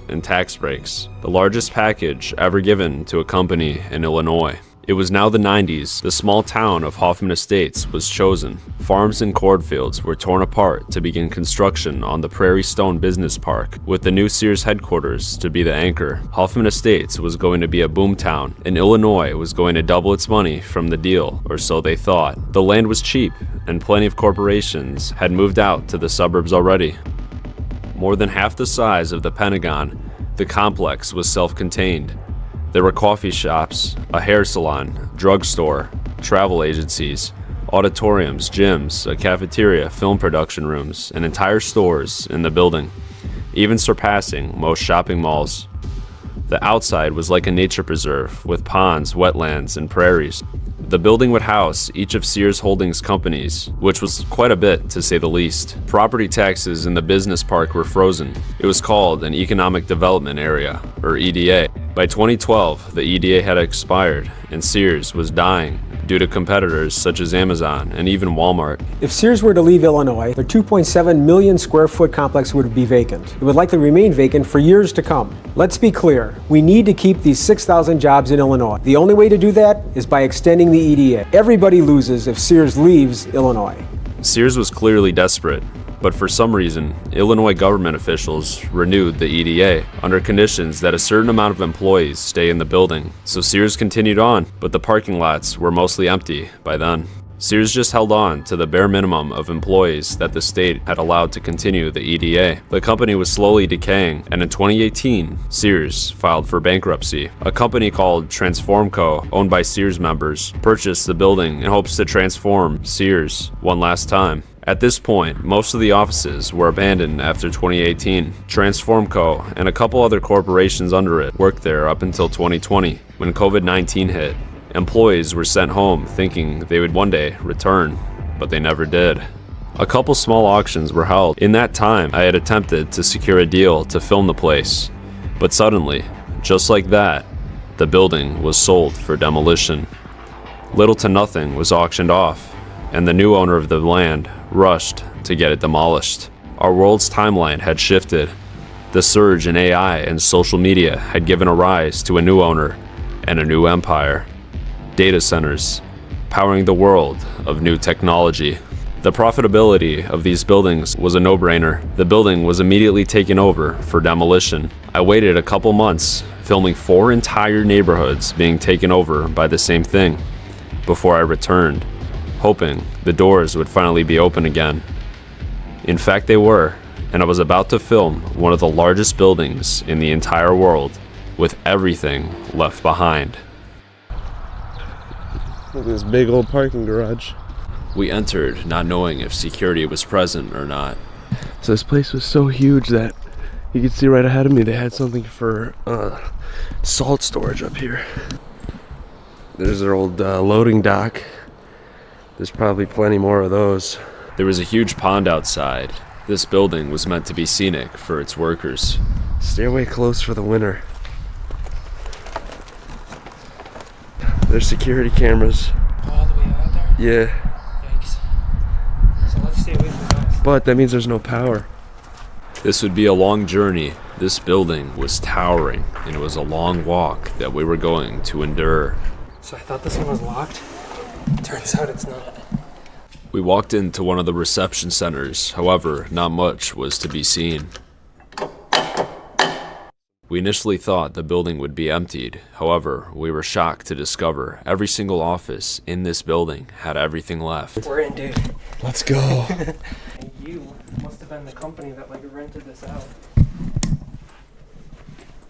[SPEAKER 1] in tax breaks, the largest package ever given to a company in Illinois. It was now the 90s. The small town of Hoffman Estates was chosen. Farms and cornfields were torn apart to begin construction on the Prairie Stone Business Park, with the new Sears headquarters to be the anchor. Hoffman Estates was going to be a boom town, and Illinois was going to double its money from the deal, or so they thought. The land was cheap, and plenty of corporations had moved out to the suburbs already. More than half the size of the Pentagon, the complex was self-contained. There were coffee shops, a hair salon, drugstore, travel agencies, auditoriums, gyms, a cafeteria, film production rooms, and entire stores in the building, even surpassing most shopping malls. The outside was like a nature preserve with ponds, wetlands, and prairies. The building would house each of Sears Holdings companies, which was quite a bit to say the least. Property taxes in the business park were frozen. It was called an Economic Development Area, or EDA. By 2012, the EDA had expired, and Sears was dying due to competitors such as Amazon and even Walmart.
[SPEAKER 5] If Sears were to leave Illinois, their 2.7 million square foot complex would be vacant. It would likely remain vacant for years to come. Let's be clear, we need to keep these 6,000 jobs in Illinois. The only way to do that is by extending the EDA. Everybody loses if Sears leaves Illinois.
[SPEAKER 1] Sears was clearly desperate, but for some reason, Illinois government officials renewed the EDA under conditions that a certain amount of employees stay in the building. So Sears continued on, but the parking lots were mostly empty by then. Sears just held on to the bare minimum of employees that the state had allowed to continue the EDA. The company was slowly decaying, and in 2018, Sears filed for bankruptcy. A company called Transformco, owned by Sears members, purchased the building in hopes to transform Sears one last time. At this point, most of the offices were abandoned after 2018. Transformco and a couple other corporations under it worked there up until 2020, when COVID-19 hit. Employees were sent home thinking they would one day return, but they never did. A couple small auctions were held. In that time, I had attempted to secure a deal to film the place, but suddenly, just like that, the building was sold for demolition. Little to nothing was auctioned off, and the new owner of the land rushed to get it demolished. Our world's timeline had shifted. The surge in AI and social media had given a rise to a new owner and a new empire. Data centers, powering the world of new technology. The profitability of these buildings was a no-brainer. The building was immediately taken over for demolition. I waited a couple months, filming 4 entire neighborhoods being taken over by the same thing, before I returned, hoping the doors would finally be open again. In fact, they were, and I was about to film one of the largest buildings in the entire world, with everything left behind.
[SPEAKER 2] Look at this big old parking garage.
[SPEAKER 1] We entered not knowing if security was present or not.
[SPEAKER 2] So this place was so huge that you could see right ahead of me they had something for salt storage up here. There's their old loading dock. There's probably plenty more of those.
[SPEAKER 1] There was a huge pond outside. This building was meant to be scenic for its workers.
[SPEAKER 2] Stairway closed for the winter. There's security cameras.
[SPEAKER 6] All the way out there?
[SPEAKER 2] Yeah,
[SPEAKER 6] Yikes. So let's stay away from those.
[SPEAKER 2] but that means there's no power.
[SPEAKER 1] This would be a long journey. This building was towering, and it was a long walk that we were going to endure.
[SPEAKER 6] So I thought this one was locked. Turns out it's not.
[SPEAKER 1] We walked into one of the reception centers. However, not much was to be seen. We initially thought the building would be emptied. However, we were shocked to discover every single office in this building had everything left.
[SPEAKER 6] We're in, dude.
[SPEAKER 2] Let's go.
[SPEAKER 6] You must have been the company that like rented this out.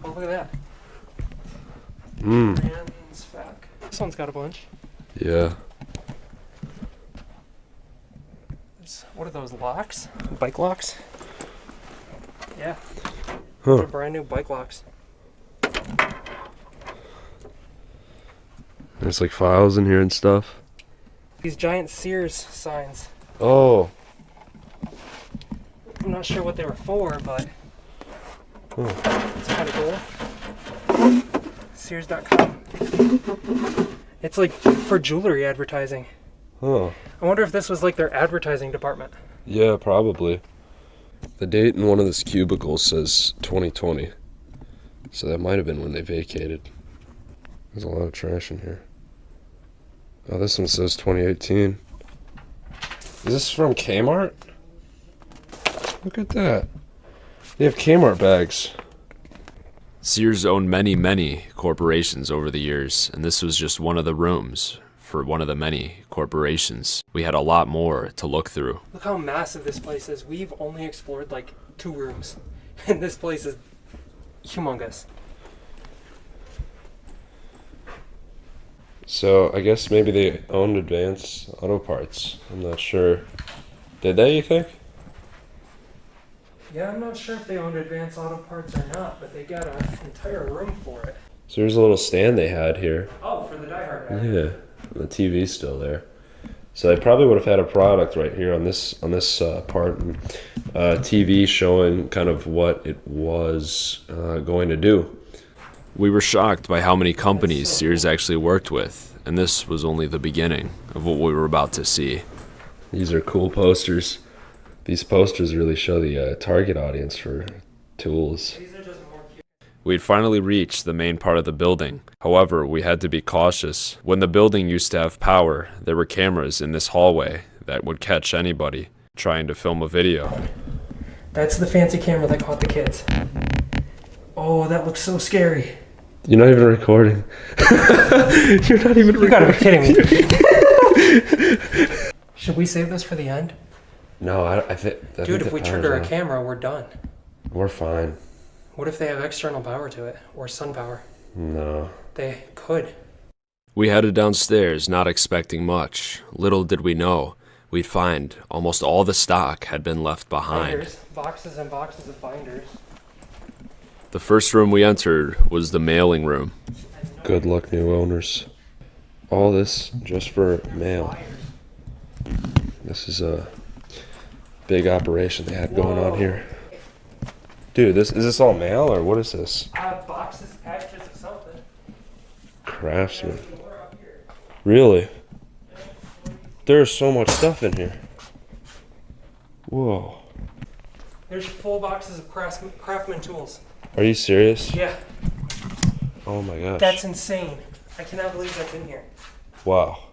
[SPEAKER 6] Oh, look at that. Trans Fac. This one's got a bunch.
[SPEAKER 1] Yeah.
[SPEAKER 6] What are those locks? Bike locks? Yeah.
[SPEAKER 2] Huh.
[SPEAKER 6] They're brand new bike locks.
[SPEAKER 2] There's like files in here and stuff.
[SPEAKER 6] These giant Sears signs.
[SPEAKER 2] Oh.
[SPEAKER 6] I'm not sure what they were for, but
[SPEAKER 2] Huh.
[SPEAKER 6] it's kind of cool. Sears.com. It's like for jewelry advertising.
[SPEAKER 2] Huh.
[SPEAKER 6] I wonder if this was like their advertising department.
[SPEAKER 2] Yeah, probably. The date in one of these cubicles says 2020. So that might have been when they vacated. There's a lot of trash in here. Oh, this one says 2018. Is this from Kmart? Look at that. They have Kmart bags.
[SPEAKER 1] Sears owned many corporations over the years, and this was just one of the rooms for one of the many corporations. We had a lot more to look through.
[SPEAKER 6] Look how massive this place is. We've only explored like 2 rooms, and this place is humongous.
[SPEAKER 2] So I guess maybe they owned Advance Auto Parts. I'm not sure. Did they, you think?
[SPEAKER 6] Yeah, I'm not sure if they owned Advance Auto Parts or not, but they got an entire room for it.
[SPEAKER 2] So there's a little stand they had here.
[SPEAKER 6] Oh, for the Die Hard guy.
[SPEAKER 2] Yeah, the TV's still there. So they probably would have had a product right here on this part, and TV showing kind of what it was going to do.
[SPEAKER 1] We were shocked by how many companies Sears actually worked with, and this was only the beginning of what we were about to see.
[SPEAKER 2] These are cool posters. These posters really show the target audience for tools.
[SPEAKER 6] These are just more cute.
[SPEAKER 1] We'd finally reached the main part of the building. However, we had to be cautious. When the building used to have power, there were cameras in this hallway that would catch anybody trying to film a video.
[SPEAKER 6] That's the fancy camera that caught the kids. Oh, that looks so scary.
[SPEAKER 2] You're not even recording. You're not even recording.
[SPEAKER 6] You gotta be kidding me. Should we save this for the end?
[SPEAKER 2] No, I think.
[SPEAKER 6] Dude, if we trigger a camera, we're done.
[SPEAKER 2] We're fine.
[SPEAKER 6] What if they have external power to it? Or sun power?
[SPEAKER 2] No.
[SPEAKER 6] They could.
[SPEAKER 1] We headed downstairs, not expecting much. Little did we know, we'd find almost all the stock had been left behind.
[SPEAKER 6] Binders. Boxes and boxes of binders.
[SPEAKER 1] The first room we entered was the mailing room.
[SPEAKER 2] Good luck, new owners. All this just for mail. This is a big operation they had going on here. Dude, is this all mail or what is this?
[SPEAKER 6] Boxes, packages of something.
[SPEAKER 2] Craftsman. Really? There's so much stuff in here. Whoa.
[SPEAKER 6] There's full boxes of craftsman tools.
[SPEAKER 2] Are you serious?
[SPEAKER 6] Yeah,
[SPEAKER 2] Oh my gosh.
[SPEAKER 6] that's insane. I cannot believe that's in here.
[SPEAKER 2] Wow.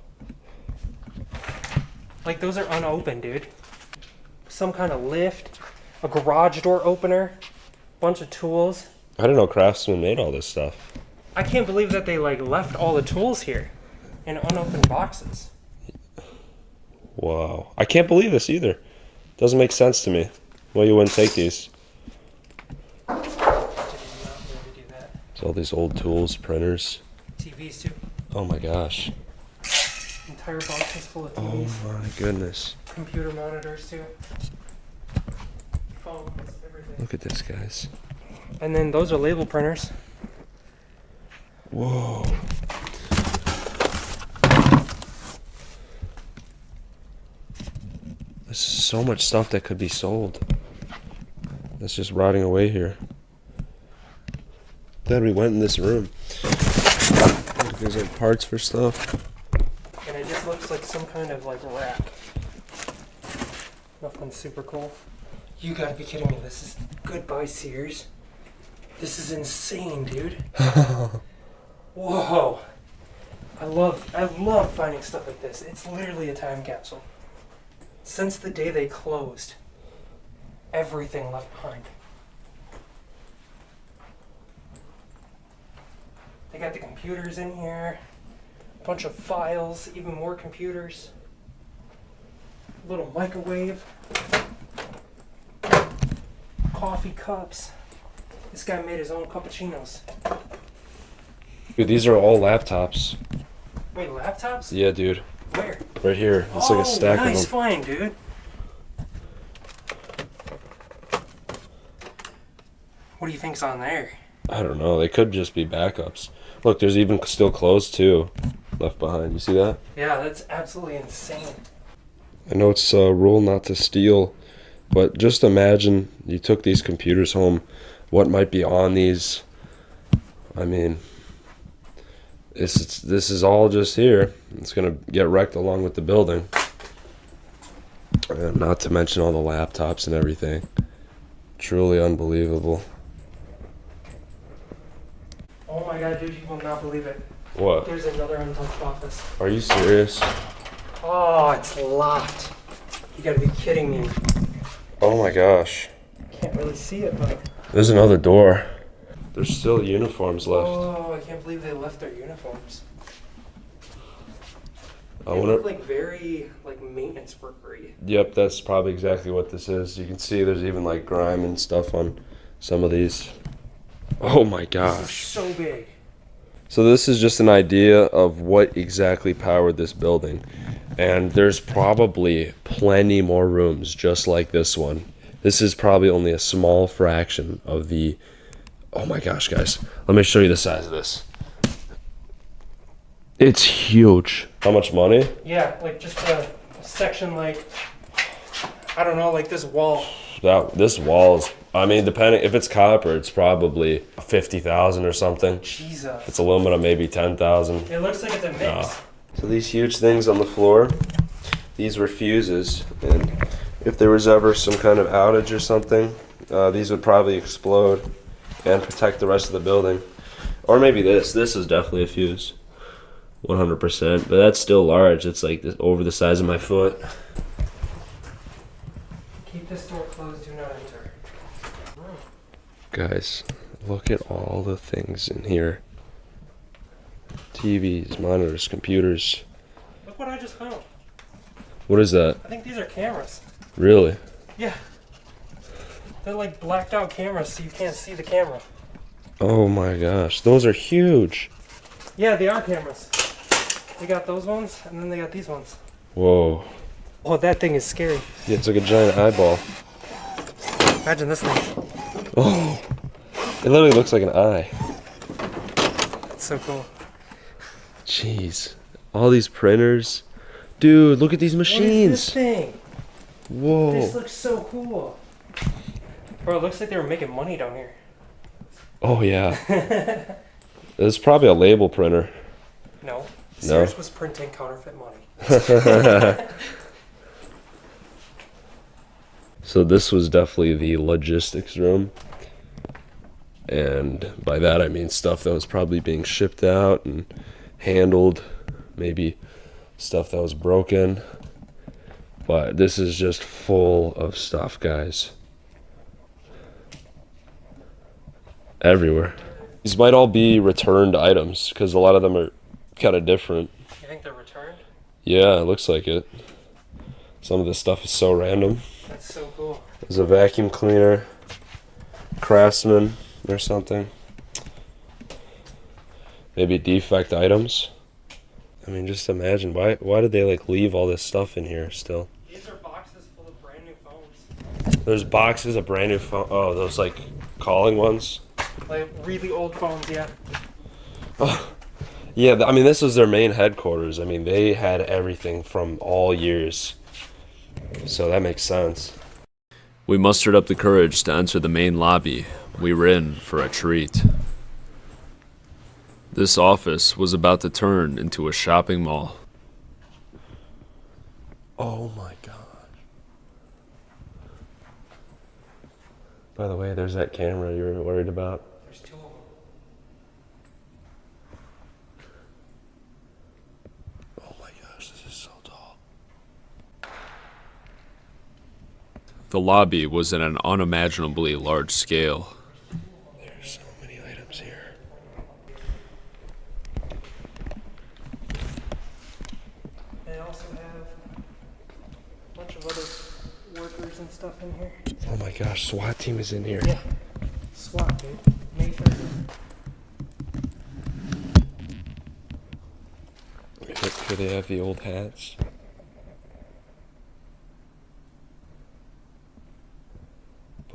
[SPEAKER 6] Like, those are unopened, dude. Some kind of lift, a garage door opener, bunch of tools.
[SPEAKER 2] I didn't know Craftsman made all this stuff.
[SPEAKER 6] I can't believe that they like left all the tools here in unopened boxes.
[SPEAKER 2] Wow. I can't believe this either. Doesn't make sense to me. Why you wouldn't take these?
[SPEAKER 6] I did not really do that.
[SPEAKER 2] There's all these old tools, printers.
[SPEAKER 6] TVs too.
[SPEAKER 2] Oh my gosh.
[SPEAKER 6] Entire boxes full of
[SPEAKER 2] Oh
[SPEAKER 6] TVs.
[SPEAKER 2] my goodness.
[SPEAKER 6] Computer monitors too. Phones, everything.
[SPEAKER 2] Look at this, guys.
[SPEAKER 6] And then those are label printers.
[SPEAKER 2] Whoa. This is so much stuff that could be sold. That's just rotting away here. Then we went in this room. There's like parts for stuff.
[SPEAKER 6] And it just looks like some kind of like rack. Nothing super cool. You gotta be kidding me. This is goodbye Sears. This is insane, dude. Whoa. I love finding stuff like this. It's literally a time capsule. Since the day they closed, everything left behind. They got the computers in here, a bunch of files, even more computers, a little microwave, coffee cups. This guy made his own cappuccinos.
[SPEAKER 2] Dude, these are all laptops.
[SPEAKER 6] Wait, laptops?
[SPEAKER 2] Yeah, dude.
[SPEAKER 6] Where?
[SPEAKER 2] Right here. It's like a stack
[SPEAKER 6] nice
[SPEAKER 2] of them.
[SPEAKER 6] find, dude. What do you think's on there?
[SPEAKER 2] I don't know. They could just be backups. Look, there's even still clothes too left behind. You see that?
[SPEAKER 6] Yeah, that's absolutely insane.
[SPEAKER 2] I know it's a rule not to steal, but just imagine you took these computers home. What might be on these? I mean, this is all just here. It's gonna get wrecked along with the building. And not to mention all the laptops and everything. Truly unbelievable.
[SPEAKER 6] Oh my god, dude, you will not believe it.
[SPEAKER 2] What?
[SPEAKER 6] There's another untouched office.
[SPEAKER 2] Are you serious?
[SPEAKER 6] Oh, it's locked. You gotta be kidding me.
[SPEAKER 2] Oh my gosh.
[SPEAKER 6] Can't really see it, but.
[SPEAKER 2] There's another door. There's still uniforms left.
[SPEAKER 6] Oh, I can't believe they left their uniforms.
[SPEAKER 2] I
[SPEAKER 6] They
[SPEAKER 2] wonder.
[SPEAKER 6] look like very, like, maintenance workery.
[SPEAKER 2] Yep, that's probably exactly what this is. You can see there's even like grime and stuff on some of these. Oh my
[SPEAKER 6] This is
[SPEAKER 2] gosh.
[SPEAKER 6] so big.
[SPEAKER 2] So this is just an idea of what exactly powered this building. And there's probably plenty more rooms just like this one. This is probably only a small fraction of the... Oh my gosh, guys. Let me show you the size of this. It's huge. How much money?
[SPEAKER 6] Yeah, like just a section, like, I don't know, like this wall.
[SPEAKER 2] This wall is... I mean, depending... If it's copper, it's probably 50,000 or something.
[SPEAKER 6] Jesus.
[SPEAKER 2] If it's aluminum, maybe 10,000.
[SPEAKER 6] It looks like it's a mix.
[SPEAKER 2] No. So these huge things on the floor, these were fuses, and if there was ever some kind of outage or something, these would probably explode and protect the rest of the building. Or maybe this is definitely a fuse, 100%, but that's still large. It's like this, over the size of my foot.
[SPEAKER 6] Keep this door closed, do not enter.
[SPEAKER 2] Guys, look at all the things in here. TVs, monitors, computers.
[SPEAKER 6] Look what I just found.
[SPEAKER 2] What is that?
[SPEAKER 6] I think these are cameras.
[SPEAKER 2] Really?
[SPEAKER 6] Yeah. They're like blacked out cameras so you can't see the camera.
[SPEAKER 2] Oh my gosh, those are huge.
[SPEAKER 6] Yeah, they are cameras. They got those ones, and then they got these ones.
[SPEAKER 2] Whoa.
[SPEAKER 6] Oh, that thing is scary.
[SPEAKER 2] Yeah, it's like a giant eyeball.
[SPEAKER 6] Imagine this thing.
[SPEAKER 2] Oh, it literally looks like an eye.
[SPEAKER 6] It's so cool.
[SPEAKER 2] Jeez, all these printers. Dude, look at these
[SPEAKER 6] What is this
[SPEAKER 2] machines.
[SPEAKER 6] thing? This
[SPEAKER 2] Whoa.
[SPEAKER 6] looks so cool. Bro, it looks like they were making money down here.
[SPEAKER 2] Oh yeah. It's probably a label printer.
[SPEAKER 6] No.
[SPEAKER 2] No?
[SPEAKER 6] Sears was printing counterfeit money.
[SPEAKER 2] So this was definitely the logistics room. And by that I mean stuff that was probably being shipped out and handled. Maybe stuff that was broken. But this is just full of stuff, guys. Everywhere. These might all be returned items because a lot of them are kind of different.
[SPEAKER 6] You think they're returned?
[SPEAKER 2] Yeah, it looks like it. Some of this stuff is so random.
[SPEAKER 6] That's so cool.
[SPEAKER 2] There's a vacuum cleaner, Craftsman or something. Maybe defect items. I mean, just imagine why did they like leave all this stuff in here still?
[SPEAKER 6] These are boxes full of brand new phones.
[SPEAKER 2] There's boxes of brand new phone. Oh, those like calling ones.
[SPEAKER 6] Like really old phones, yeah.
[SPEAKER 2] Oh, yeah. I mean, this was their main headquarters. I mean, they had everything from all years. So that makes sense.
[SPEAKER 1] We mustered up the courage to enter the main lobby. We were in for a treat. This office was about to turn into a shopping mall.
[SPEAKER 2] Oh my god. By the way, there's that camera you were worried about.
[SPEAKER 6] There's two of them.
[SPEAKER 2] Oh my gosh, this is so tall.
[SPEAKER 1] The lobby was at an unimaginably large scale.
[SPEAKER 2] There's so many items here.
[SPEAKER 6] They also have a bunch of other workers and stuff in here.
[SPEAKER 2] Oh my gosh, SWAT team is in here.
[SPEAKER 6] Yeah. SWAT, dude. Mayfair.
[SPEAKER 2] Here they have the old hats.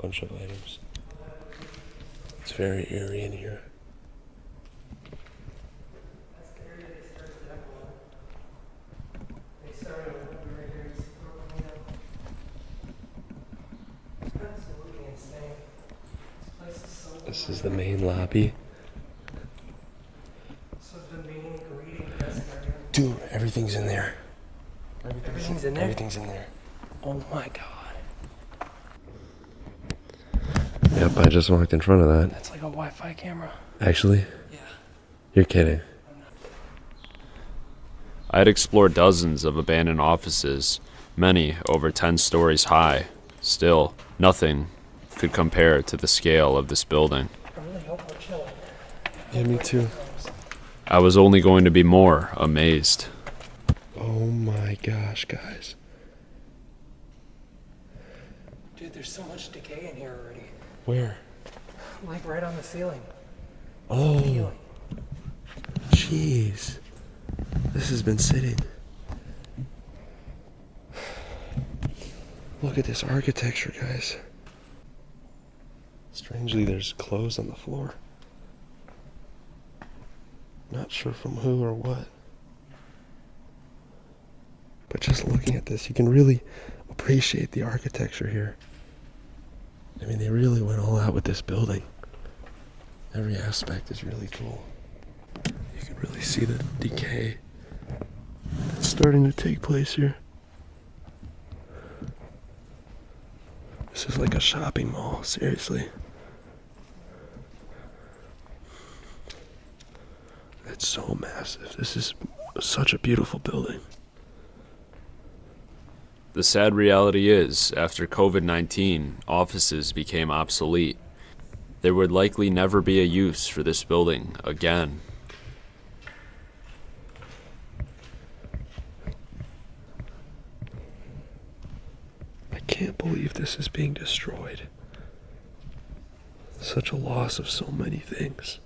[SPEAKER 2] Bunch of items. It's very eerie in here.
[SPEAKER 6] That's the area they started to develop. They started right here. You see Brooklyn, It's absolutely insane. This place is so.
[SPEAKER 2] This is the main lobby.
[SPEAKER 6] This was the main greeting desk area.
[SPEAKER 2] Dude, everything's in there.
[SPEAKER 6] Everything's in there.
[SPEAKER 2] Everything's in there.
[SPEAKER 6] Oh my god.
[SPEAKER 2] Yep, I just walked in front of that.
[SPEAKER 6] That's like a Wi-Fi camera.
[SPEAKER 2] Actually?
[SPEAKER 6] Yeah.
[SPEAKER 2] You're kidding.
[SPEAKER 1] I had explored dozens of abandoned offices, many over 10 stories high. Still, nothing could compare to the scale of this building.
[SPEAKER 6] I really hope we're chilling.
[SPEAKER 2] Yeah, me too.
[SPEAKER 1] I was only going to be more amazed.
[SPEAKER 2] Oh my gosh, guys.
[SPEAKER 6] Dude, there's so much decay in here already.
[SPEAKER 2] Where?
[SPEAKER 6] Like right on the ceiling.
[SPEAKER 2] Oh,
[SPEAKER 6] Ceiling.
[SPEAKER 2] jeez. This has been sitting. Look at this architecture, guys. Strangely, there's clothes on the floor. Not sure from who or what. But just looking at this, you can really appreciate the architecture here. I mean, they really went all out with this building. Every aspect is really cool. You can really see the decay that's starting to take place here. This is like a shopping mall, seriously. It's so massive. This is such a beautiful building.
[SPEAKER 1] The sad reality is, after COVID-19, offices became obsolete. There would likely never be a use for this building again.
[SPEAKER 2] I can't believe this is being destroyed. Such a loss of so many things.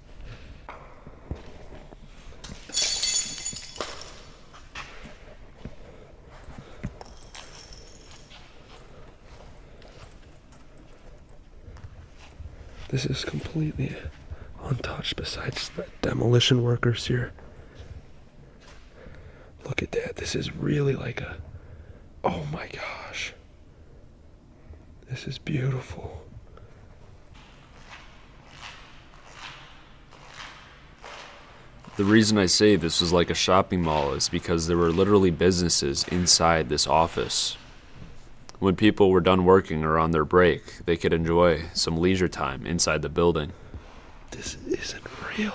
[SPEAKER 2] This is completely untouched besides the demolition workers here. Look at that. This is really like a... Oh my gosh. This is beautiful.
[SPEAKER 1] The reason I say this was like a shopping mall is because there were literally businesses inside this office. When people were done working or on their break, they could enjoy some leisure time inside the building.
[SPEAKER 2] This isn't real.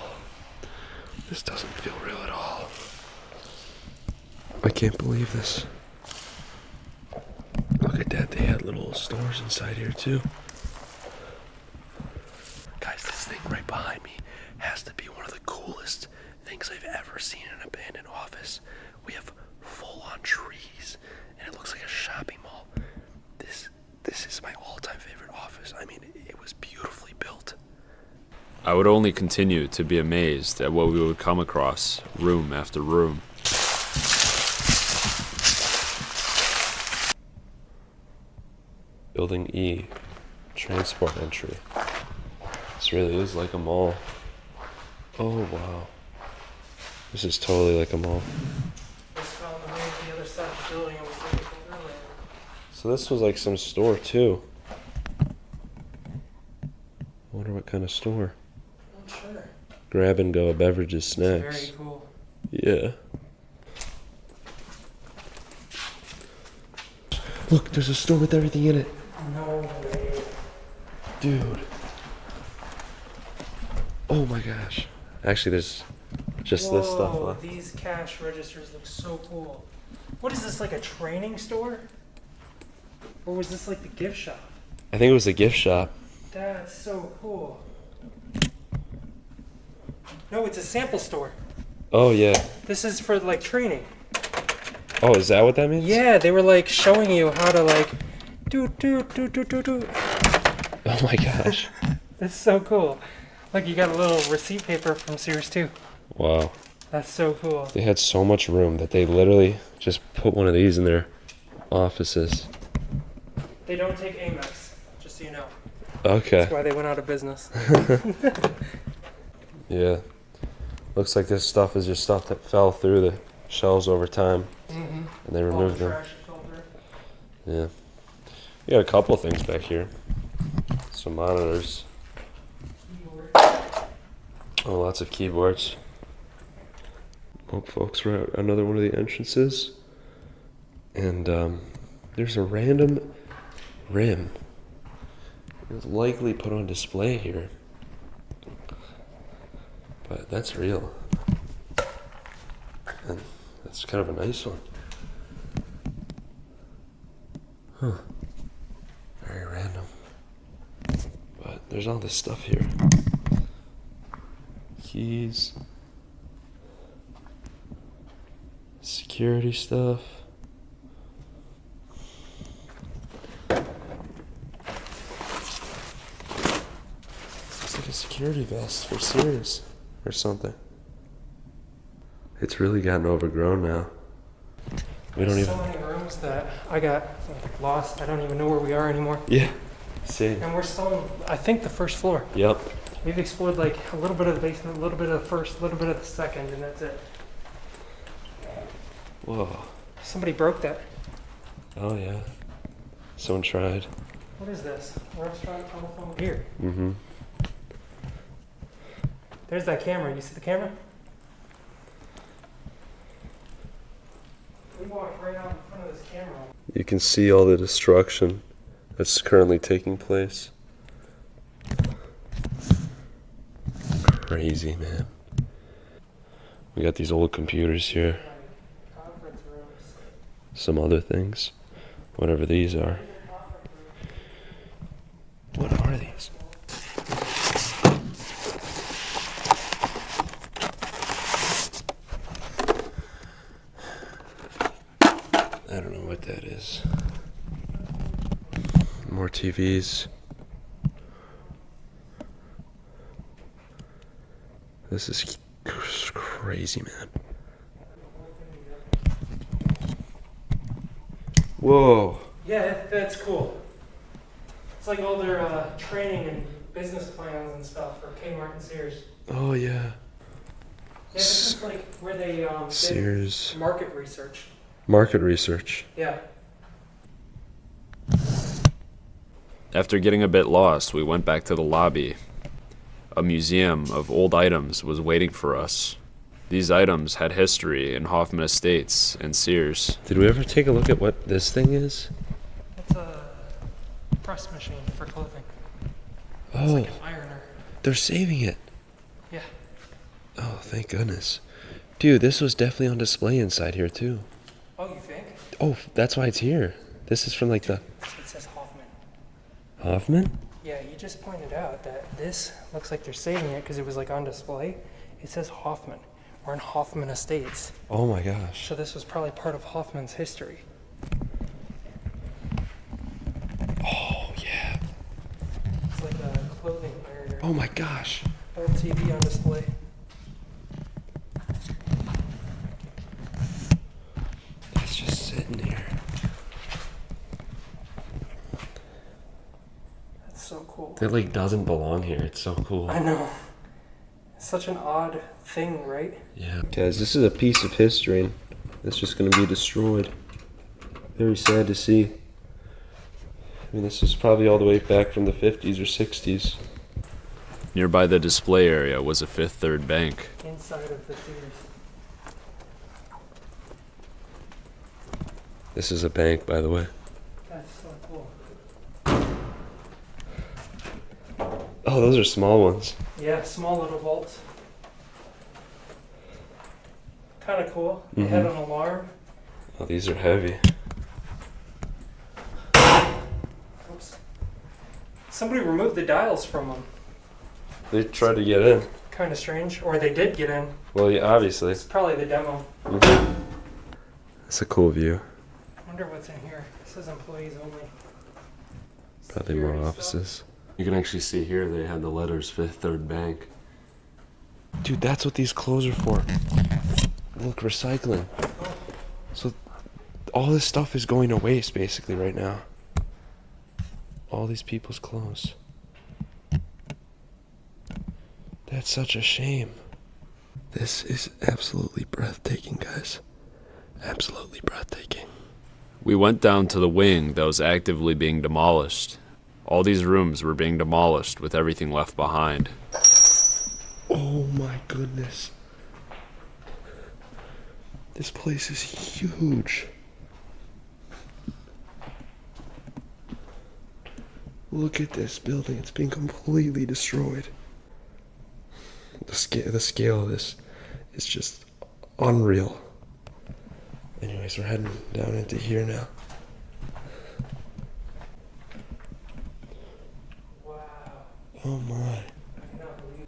[SPEAKER 2] This doesn't feel real at all. I can't believe this. Look at that. They had little stores inside here too. Guys, this thing right behind me has to be one of the coolest things I've ever seen in an abandoned office. We have full-on trees, and it looks like a shopping mall. This is my all-time favorite office. I mean, it was beautifully built.
[SPEAKER 1] I would only continue to be amazed at what we would come across, room after room.
[SPEAKER 2] Building E, transport entry. This really is like a mall. Oh wow. This is totally like a mall.
[SPEAKER 6] Just found the way to the other side of the building and was looking for earlier.
[SPEAKER 2] So this was like some store too. I wonder what kind of store.
[SPEAKER 6] Not sure.
[SPEAKER 2] Grab and go beverages, snacks.
[SPEAKER 6] Very cool.
[SPEAKER 2] Yeah. Look, there's a store with everything in it.
[SPEAKER 6] No way.
[SPEAKER 2] Dude. Oh my gosh. Actually, there's just this stuff
[SPEAKER 6] Whoa,
[SPEAKER 2] left.
[SPEAKER 6] these cash registers look so cool. What is this, like a training store? Or was this like the gift shop?
[SPEAKER 2] I think it was a gift shop.
[SPEAKER 6] That's so cool. No, it's a sample store.
[SPEAKER 2] Oh yeah.
[SPEAKER 6] This is for like training.
[SPEAKER 2] Oh, is that what that means?
[SPEAKER 6] Yeah, they were like showing you how to like do.
[SPEAKER 2] Oh my gosh.
[SPEAKER 6] That's so cool. Look, you got a little receipt paper from Sears 2.
[SPEAKER 2] Wow.
[SPEAKER 6] That's so cool.
[SPEAKER 2] They had so much room that they literally just put one of these in their offices.
[SPEAKER 6] They don't take Amex, just so you know.
[SPEAKER 2] Okay.
[SPEAKER 6] That's why they went out of business.
[SPEAKER 2] Yeah. Looks like this stuff is just stuff that fell through the shelves over time,
[SPEAKER 6] Mm-hmm.
[SPEAKER 2] and they removed them.
[SPEAKER 6] Trash filter.
[SPEAKER 2] Yeah. We got a couple things back here. Some monitors.
[SPEAKER 6] Keyboard.
[SPEAKER 2] Oh, lots of keyboards. Oh, folks, we're at another one of the entrances. And there's a random rim. It was likely put on display here. But that's real. And that's kind of a nice one. Huh. Very random. But there's all this stuff here. Keys. Security stuff. Looks like a security vest for Sears or something. It's really gotten overgrown now. We don't
[SPEAKER 6] There's
[SPEAKER 2] even.
[SPEAKER 6] so many rooms that I got lost. I don't even know where we are anymore.
[SPEAKER 2] Yeah. Same.
[SPEAKER 6] And we're still on, I think, the first floor.
[SPEAKER 2] Yep.
[SPEAKER 6] We've explored like a little bit of the basement, a little bit of the first, a little bit of the second, and that's it.
[SPEAKER 2] Whoa.
[SPEAKER 6] Somebody broke that.
[SPEAKER 2] Oh yeah. Someone tried.
[SPEAKER 6] What is this? Restaurant telephone here.
[SPEAKER 2] Mm-hmm.
[SPEAKER 6] There's that camera. You see the camera? We walked right out in front of this camera.
[SPEAKER 2] You can see all the destruction that's currently taking place. Crazy, man. We got these old computers here.
[SPEAKER 6] Conference rooms.
[SPEAKER 2] Some other things. Whatever these are. What are these? I don't know what that is. More TVs. This is crazy, man. Whoa.
[SPEAKER 6] Yeah, that's cool. It's like all their training and business plans and stuff for Kmart and Sears.
[SPEAKER 2] Oh, yeah.
[SPEAKER 6] Yeah, this is like where they did
[SPEAKER 2] Sears.
[SPEAKER 6] market research.
[SPEAKER 2] Market research.
[SPEAKER 6] Yeah.
[SPEAKER 1] After getting a bit lost, we went back to the lobby. A museum of old items was waiting for us. These items had history in Hoffman Estates and Sears.
[SPEAKER 2] Did we ever take a look at what this thing is?
[SPEAKER 6] It's a press machine for clothing. It's
[SPEAKER 2] Oh,
[SPEAKER 6] like an ironer.
[SPEAKER 2] they're saving it.
[SPEAKER 6] Yeah.
[SPEAKER 2] Oh, thank goodness. Dude, this was definitely on display inside here, too.
[SPEAKER 6] Oh, you think?
[SPEAKER 2] Oh, that's why it's here. This is from like the
[SPEAKER 6] It says Hoffman.
[SPEAKER 2] Hoffman?
[SPEAKER 6] Yeah, you just pointed out that this looks like they're saving it because it was like on display. It says Hoffman. We're in Hoffman Estates.
[SPEAKER 2] Oh my gosh.
[SPEAKER 6] So this was probably part of Hoffman's history.
[SPEAKER 2] Oh, yeah.
[SPEAKER 6] It's like a clothing ironer.
[SPEAKER 2] Oh my gosh.
[SPEAKER 6] Old TV on display.
[SPEAKER 2] It's just sitting here.
[SPEAKER 6] That's so cool.
[SPEAKER 2] That like doesn't belong here. It's so cool.
[SPEAKER 6] I know. It's such an odd thing, right?
[SPEAKER 2] Yeah. Guys, this is a piece of history that's just going to be destroyed. Very sad to see. I mean, this is probably all the way back from the 50s or 60s.
[SPEAKER 1] Nearby the display area was a Fifth Third Bank.
[SPEAKER 6] Inside of the Sears.
[SPEAKER 2] This is a bank, by the way.
[SPEAKER 6] That's so cool.
[SPEAKER 2] Oh, those are small ones.
[SPEAKER 6] Yeah, small little vaults. Kind of cool. They had an alarm.
[SPEAKER 2] Oh, these are heavy.
[SPEAKER 6] Oops. Somebody removed the dials from them.
[SPEAKER 2] They tried to get in.
[SPEAKER 6] Kind of strange. Or they did get in.
[SPEAKER 2] Well, yeah, obviously.
[SPEAKER 6] It's probably the demo.
[SPEAKER 2] That's a cool view.
[SPEAKER 6] I wonder what's in here. It says employees only.
[SPEAKER 2] Probably more
[SPEAKER 6] Security
[SPEAKER 2] offices. You can actually see here they had the letters Fifth Third Bank. Dude, that's what these clothes are for. Look, recycling. So all this stuff is going to waste basically right now. All these people's clothes. That's such a shame. This is absolutely breathtaking, guys. Absolutely breathtaking.
[SPEAKER 1] We went down to the wing that was actively being demolished. All these rooms were being demolished with everything left behind.
[SPEAKER 2] Oh my goodness. This place is huge. Look at this building. It's being completely destroyed. The scale of this is just unreal. Anyways, we're heading down into here now.
[SPEAKER 6] Wow.
[SPEAKER 2] Oh my.
[SPEAKER 6] I cannot believe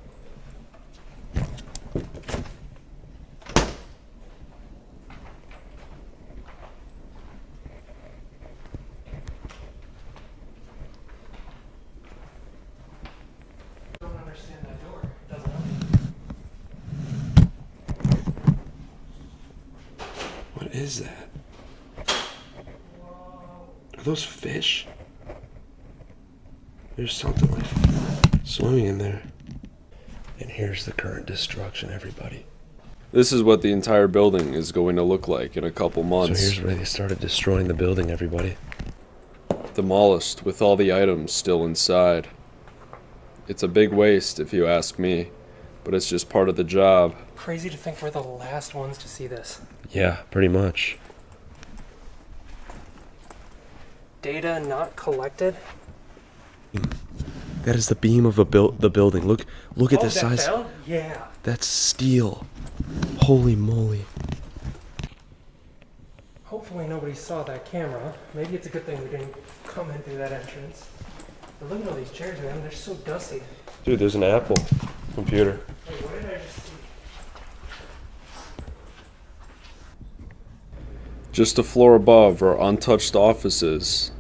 [SPEAKER 6] I don't understand that door. It doesn't open.
[SPEAKER 2] What is that? Are those fish? There's something like swimming in there. And here's the current destruction, everybody.
[SPEAKER 1] This is what the entire building is going to look like in a couple
[SPEAKER 2] So
[SPEAKER 1] months.
[SPEAKER 2] here's where they started destroying the building, everybody.
[SPEAKER 1] Demolished with all the items still inside. It's a big waste if you ask me, but it's just part of the job.
[SPEAKER 6] Crazy to think we're the last ones to see this.
[SPEAKER 2] Yeah, pretty much.
[SPEAKER 6] Data not collected.
[SPEAKER 2] That is the beam of the building. Look at the
[SPEAKER 6] that
[SPEAKER 2] size.
[SPEAKER 6] fell? Yeah.
[SPEAKER 2] That's steel. Holy moly.
[SPEAKER 6] Hopefully nobody saw that camera. Maybe it's a good thing we didn't come in through that entrance. But look at all these chairs, man. They're so dusty.
[SPEAKER 2] Dude, there's an Apple computer.
[SPEAKER 6] Wait, what did I just see?
[SPEAKER 1] Just a floor above are untouched offices,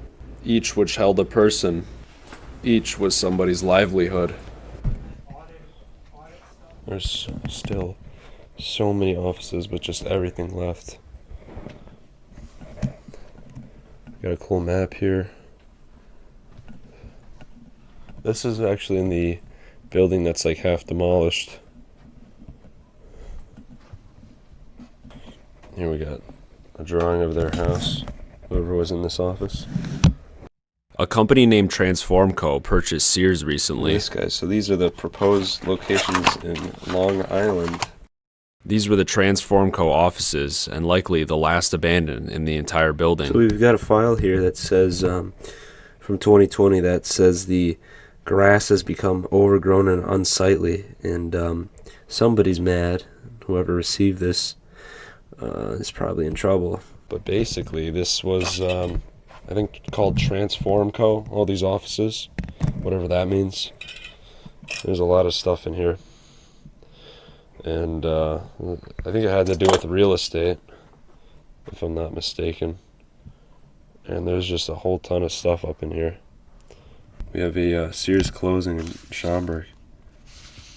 [SPEAKER 1] each which held a person. Each was somebody's livelihood.
[SPEAKER 2] There's still so many offices, but just everything left. Got a cool map here. This is actually in the building that's like half demolished. Here we got a drawing of their house, whoever was in this office.
[SPEAKER 1] A company named Transformco purchased Sears recently.
[SPEAKER 2] This guy, so these are the proposed locations in Long Island.
[SPEAKER 1] These were the Transformco offices, and likely the last abandoned in the entire building.
[SPEAKER 2] So we've got a file here that says, from 2020, that says the grass has become overgrown and unsightly, and somebody's mad. Whoever received this is probably in trouble. But basically, this was, I think, called Transformco, all these offices, whatever that means. There's a lot of stuff in here. And I think it had to do with real estate, if I'm not mistaken. And there's just a whole ton of stuff up in here. We have a Sears closing in Schaumburg.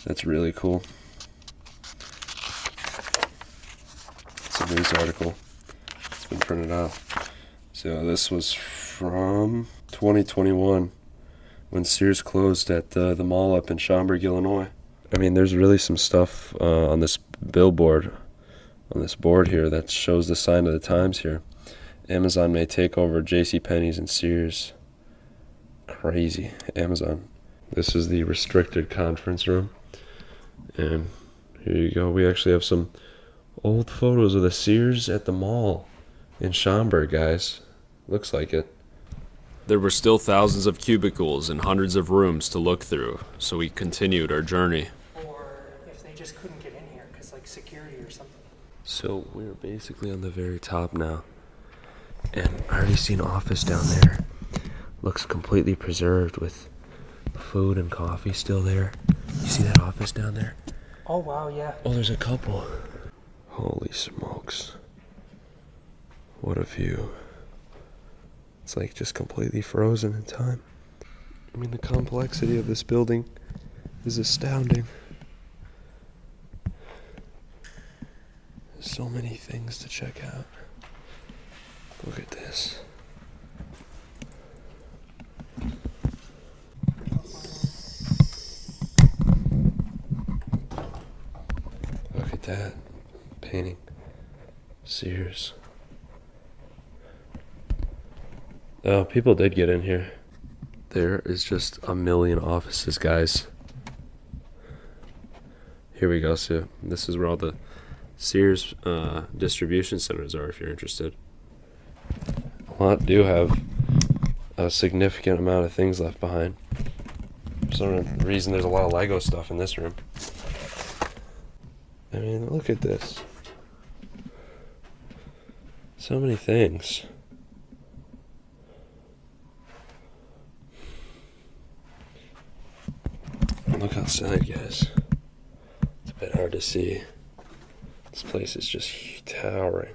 [SPEAKER 2] That's really cool. It's a news article. It's been printed out. So this was from 2021 when Sears closed at the mall up in Schaumburg, Illinois. I mean, there's really some stuff on this billboard, on this board here, that shows the sign of the times here. Amazon may take over JCPenney's and Sears. Crazy. Amazon. This is the restricted conference room. And here you go. We actually have some old photos of the Sears at the mall in Schaumburg, guys. Looks like it.
[SPEAKER 1] There were still thousands of cubicles and hundreds of rooms to look through, so we continued our journey.
[SPEAKER 6] Or if they just couldn't get in here because like security or something.
[SPEAKER 2] So we're basically on the very top now. And I already see an office down there. Looks completely preserved with food and coffee still there. You see that office down there?
[SPEAKER 6] Oh wow, yeah.
[SPEAKER 2] Oh, there's a couple. Holy smokes. What a view. It's like just completely frozen in time. I mean, the complexity of this building is astounding. There's so many things to check out. Look at this. that painting. Sears. Oh, people did get in here. There is just a million offices, guys. Here we go. So this is where all the Sears distribution centers are, if you're interested. A lot do have a significant amount of things left behind. For some reason, there's a lot of Lego stuff in this room. I mean, look at this. So many things. Look outside, guys. It's a bit hard to see. This place is just towering.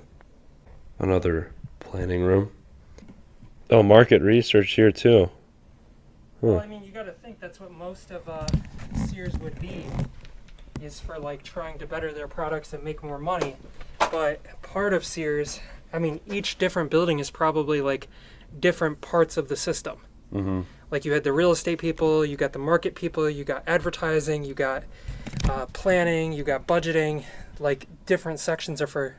[SPEAKER 2] Another planning room. Oh, market research here too.
[SPEAKER 6] Well, I mean, you got to think that's what most of Sears would be, is for like trying to better their products and make more money. But part of Sears, I mean, each different building is probably like different parts of the system.
[SPEAKER 2] Mm-hmm.
[SPEAKER 6] Like you had the real estate people, you got the market people, you got advertising, you got planning, you got budgeting. Like different sections are for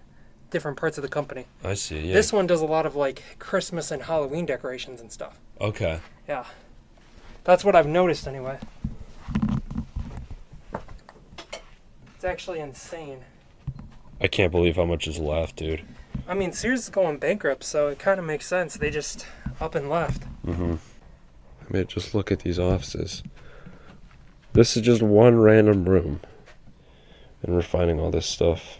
[SPEAKER 6] different parts of the company.
[SPEAKER 2] I see, yeah.
[SPEAKER 6] This one does a lot of like Christmas and Halloween decorations and stuff.
[SPEAKER 2] Okay.
[SPEAKER 6] Yeah. That's what I've noticed anyway. It's actually insane.
[SPEAKER 2] I can't believe how much is left, dude.
[SPEAKER 6] I mean, Sears is going bankrupt, so it kind of makes sense. They just up and left.
[SPEAKER 2] Mm-hmm. I mean, just look at these offices. This is just one random room. And we're finding all this stuff.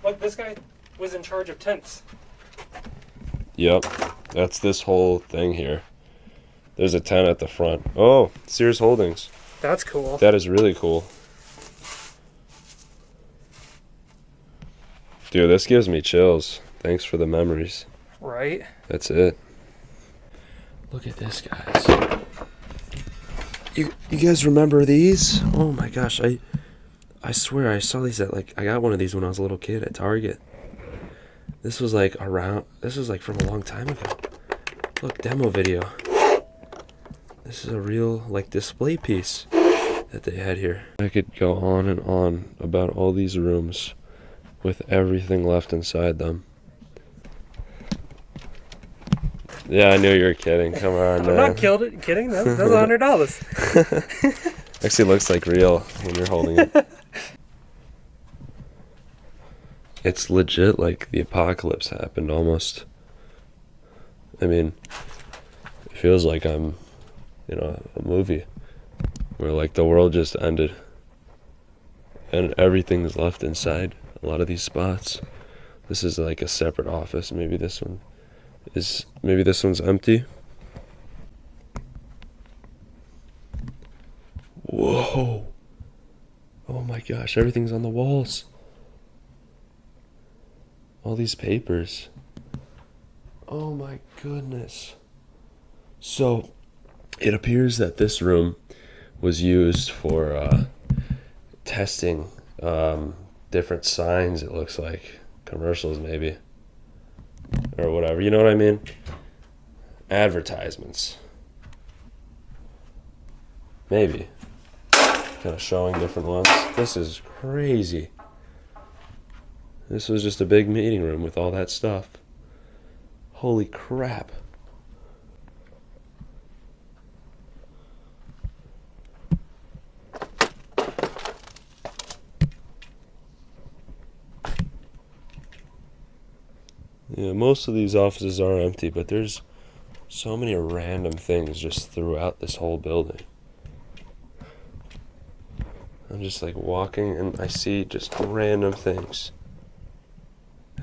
[SPEAKER 6] Look, this guy was in charge of tents.
[SPEAKER 2] Yep. That's this whole thing here. There's a tent at the front. Oh, Sears Holdings.
[SPEAKER 6] That's cool.
[SPEAKER 2] That is really cool. Dude, this gives me chills. Thanks for the memories.
[SPEAKER 6] Right?
[SPEAKER 2] That's it. Look at this, guys. You guys remember these? Oh my gosh, I swear I saw these at I got one of these when I was a little kid at Target. This was from a long time ago. Look, demo video. This is a real display piece that they had here. I could go on and on about all these rooms with everything left inside them. Yeah, I knew you were kidding. Come on,
[SPEAKER 6] I'm not kidding. That was $100.
[SPEAKER 2] Actually looks like real when you're holding it. It's legit like the apocalypse happened almost. I mean, it feels like I'm in a movie where the world just ended and everything's left inside a lot of these spots. This is a separate office. Maybe this one's empty. Whoa. Oh my gosh, everything's on the walls. All these papers. Oh my goodness. So, it appears that this room was used for testing different signs, it looks like. Commercials, maybe. Or whatever, you know what I mean? Advertisements. Maybe. Kind of showing different ones. This is crazy. This was just a big meeting room with all that stuff. Holy crap. Yeah, most of these offices are empty, but there's so many random things just throughout this whole building. I'm just walking and I see just random things.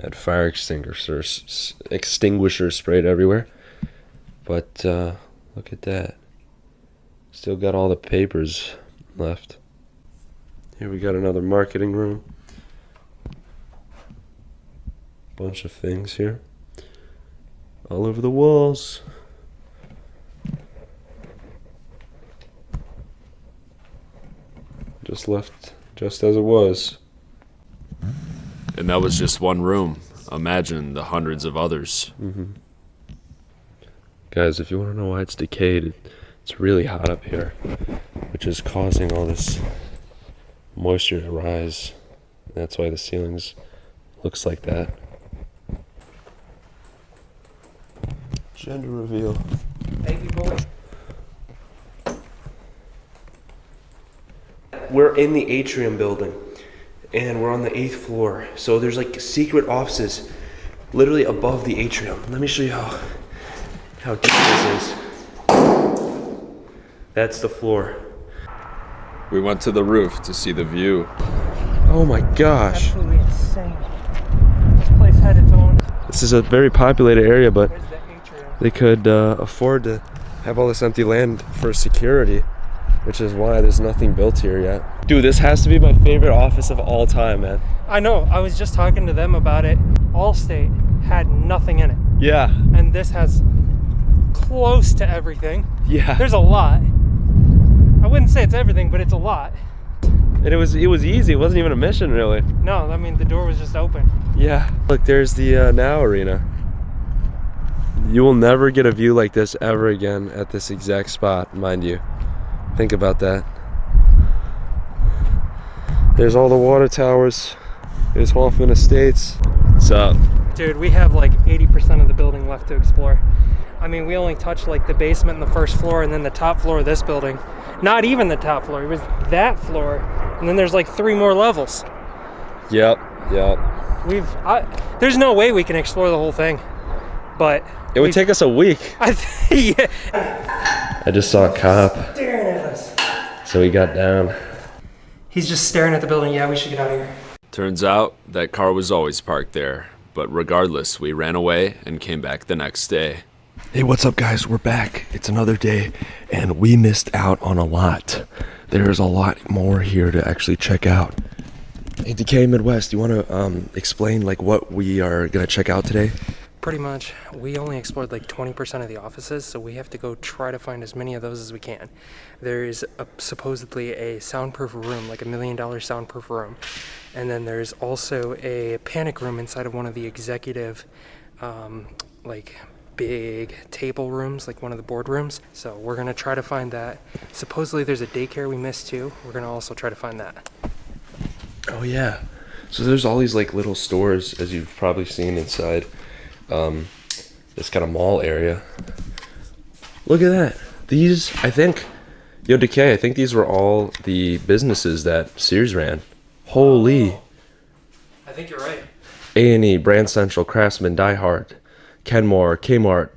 [SPEAKER 2] Had fire extinguishers sprayed everywhere. But look at that. Still got all the papers left. Here we got another marketing room. Bunch of things here. All over the walls. Just left just as it was.
[SPEAKER 1] And that was just one room. Imagine the hundreds of others.
[SPEAKER 2] Mm-hmm. Guys, if you want to know why it's decayed, it's really hot up here, which is causing all this moisture to rise. That's why the ceilings looks like that. Gender reveal.
[SPEAKER 6] Baby boy.
[SPEAKER 3] We're in the atrium building, and we're on the 8th floor. So there's like secret offices literally above the atrium. Let me show you how deep this is. That's the floor.
[SPEAKER 1] We went to the roof to see the view.
[SPEAKER 2] Oh my gosh.
[SPEAKER 6] Absolutely insane. This place had its own.
[SPEAKER 2] This is a very populated area, but
[SPEAKER 6] There's the atrium.
[SPEAKER 2] they could afford to have all this empty land for security, which is why there's nothing built here yet. Dude, this has to be my favorite office of all time, man.
[SPEAKER 6] I know. I was just talking to them about it. Allstate had nothing in it,
[SPEAKER 2] Yeah,
[SPEAKER 6] and this has close to everything.
[SPEAKER 2] yeah.
[SPEAKER 6] There's a lot. I wouldn't say it's everything, but it's a lot.
[SPEAKER 2] And it was easy. It wasn't even a mission, really.
[SPEAKER 6] No, I mean the door was just open.
[SPEAKER 2] Yeah. Look, there's the Now Arena. You will never get a view like this ever again at this exact spot, mind you. Think about that. There's all the water towers. There's Hoffman Estates. What's up?
[SPEAKER 6] Dude, we have like 80% of the building left to explore. I mean, we only touched like the basement and the first floor and then the top floor of this building. Not even the top floor, it was that floor. And then there's like 3 more levels.
[SPEAKER 2] Yep.
[SPEAKER 6] There's no way we can explore the whole thing, but
[SPEAKER 2] It would take us a week.
[SPEAKER 6] yeah.
[SPEAKER 2] I just saw a cop,
[SPEAKER 6] Staring at us.
[SPEAKER 2] so we got down.
[SPEAKER 6] He's just staring at the building. Yeah, we should get out of here.
[SPEAKER 1] Turns out that car was always parked there, but regardless, we ran away and came back the next day.
[SPEAKER 2] Hey, what's up, guys? We're back. It's another day, and we missed out on a lot. There's a lot more here to actually check out. Hey, DK Midwest, you want to explain like what we are gonna check out today?
[SPEAKER 6] Pretty much, we only explored like 20% of the offices, so we have to go try to find as many of those as we can. There is supposedly a soundproof room, like $1 million soundproof room. And then there's also a panic room inside of one of the executive, like big table rooms, like one of the boardrooms. So we're gonna try to find that. Supposedly there's a daycare we missed too. We're gonna also try to find that.
[SPEAKER 2] Oh yeah. So there's all these like little stores, as you've probably seen inside this kind of mall area. Look at that. These, I think, yo, DK, I think these were all the businesses that Sears ran. Holy.
[SPEAKER 6] I think you're right.
[SPEAKER 2] A&E, Brand Central, Craftsman, Die Hard, Kenmore, Kmart,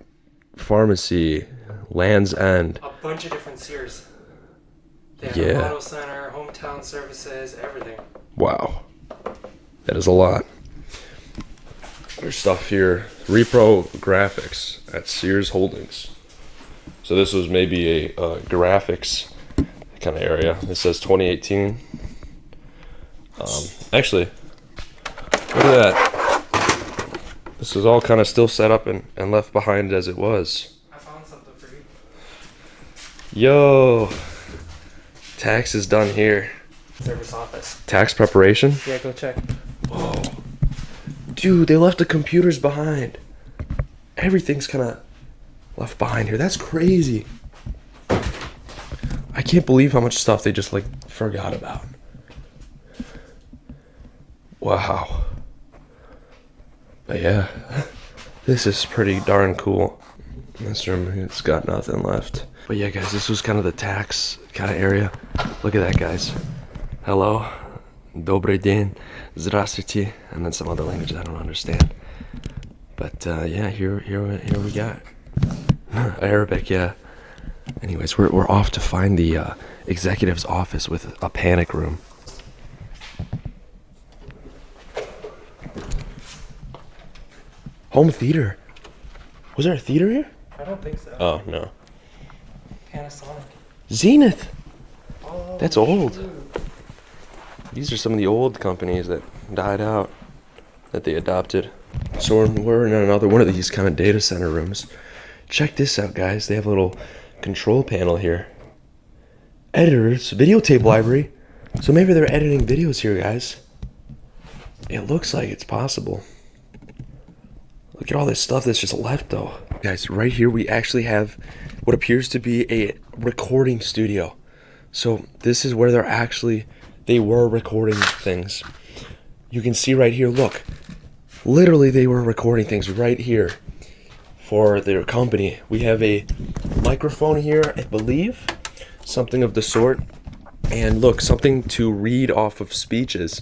[SPEAKER 2] Pharmacy, Land's End.
[SPEAKER 6] A bunch of different Sears. They have
[SPEAKER 2] Yeah.
[SPEAKER 6] a Auto Center, Hometown Services, everything.
[SPEAKER 2] Wow. That is a lot. There's stuff here. Repro Graphics at Sears Holdings. So this was maybe a graphics kind of area. It says 2018. Actually, look at that. This is all kind of still set up and left behind as it was.
[SPEAKER 6] I found something for you.
[SPEAKER 2] Yo, tax is done here.
[SPEAKER 6] Service office.
[SPEAKER 2] Tax preparation.
[SPEAKER 6] Yeah, go check.
[SPEAKER 2] Whoa. Dude, they left the computers behind. Everything's kind of left behind here. That's crazy. I can't believe how much stuff they just like forgot about. Wow. But yeah, this is pretty darn cool. This room, it's got nothing left. But yeah, guys, this was kind of the tax kind of area. Look at that, guys. Hello. Добрый день. Здравствуйте. And then some other languages I don't understand. But yeah, here we got Arabic, yeah. Anyways, we're off to find the executive's office with a panic room. Home theater. Was there a theater here?
[SPEAKER 6] I don't think so.
[SPEAKER 2] Oh no.
[SPEAKER 6] Panasonic.
[SPEAKER 2] Zenith.
[SPEAKER 6] Oh,
[SPEAKER 2] That's old.
[SPEAKER 6] shoot.
[SPEAKER 2] These are some of the old companies that died out that they adopted. So we're in another one of these kind of data center rooms. Check this out, guys. They have a little control panel here. Editors, videotape library. So maybe they're editing videos here, guys. It looks like it's possible. Look at all this stuff that's just left, though. Guys, right here we actually have what appears to be a recording studio. So this is where they're actually
[SPEAKER 3] they were recording things. You can see right here, look. Literally, they were recording things right here for their company. We have a microphone here, I believe, something of the sort. And look, something to read off of speeches,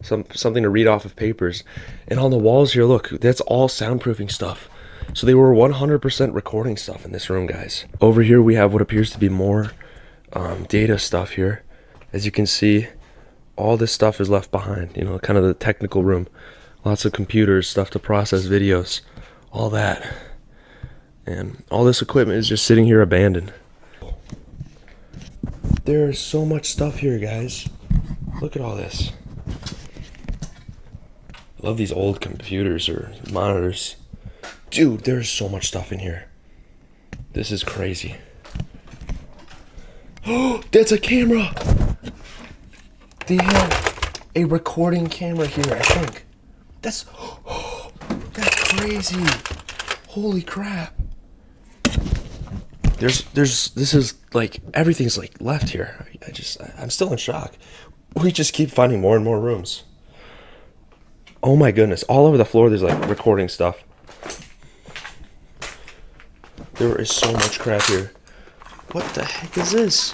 [SPEAKER 3] something to read off of papers. And on the walls here, look, that's all soundproofing stuff. So they were 100% recording stuff in this room, guys. Over here, we have what appears to be more data stuff here. As you can see, all this stuff is left behind, you know, kind of the technical room. Lots of computers, stuff to process videos, all that. And all this equipment is just sitting here abandoned. There's so much stuff here, guys. Look at all this. I love these old computers or monitors. Dude, there's so much stuff in here. This is crazy. Oh, that's a camera! They have a recording camera here, I think. That's crazy. Holy crap. This is like, everything's like left here. I'm still in shock. We just keep finding more and more rooms. Oh my goodness, all over the floor there's like recording stuff. There is so much crap here. What the heck is this?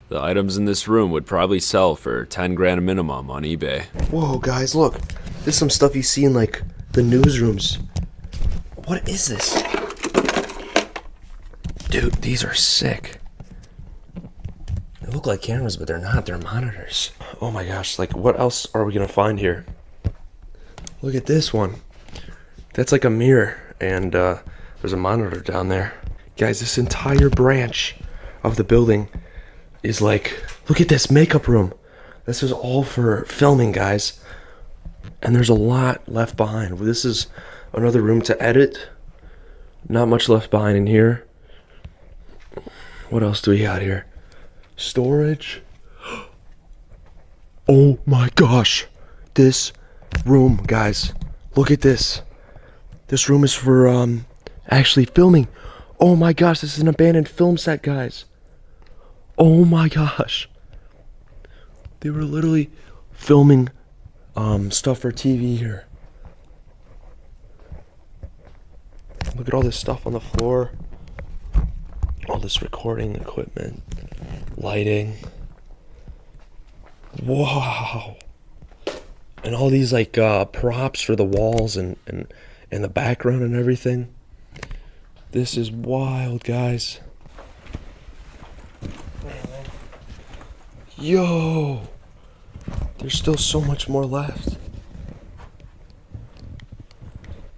[SPEAKER 1] The items in this room would probably sell for 10 grand minimum on eBay.
[SPEAKER 3] Whoa, guys, look. This is some stuff you see in like the newsrooms. What is this? Dude, these are sick. They look like cameras, but they're not. They're monitors. Oh my gosh, like what else are we gonna find here? Look at this one. That's like a mirror, and there's a monitor down there. Guys, this entire branch of the building is like, look at this makeup room. This is all for filming, guys. And there's a lot left behind. This is another room to edit. Not much left behind in here. What else do we got here? Storage. Oh my gosh. This room, guys. Look at this. This room is for actually filming. Oh my gosh, this is an abandoned film set, guys. Oh my gosh. They were literally filming stuff for TV here. Look at all this stuff on the floor. All this recording equipment, lighting. Wow. And all these like props for the walls and the background and everything. This is wild, guys. Yo, there's still so much more left.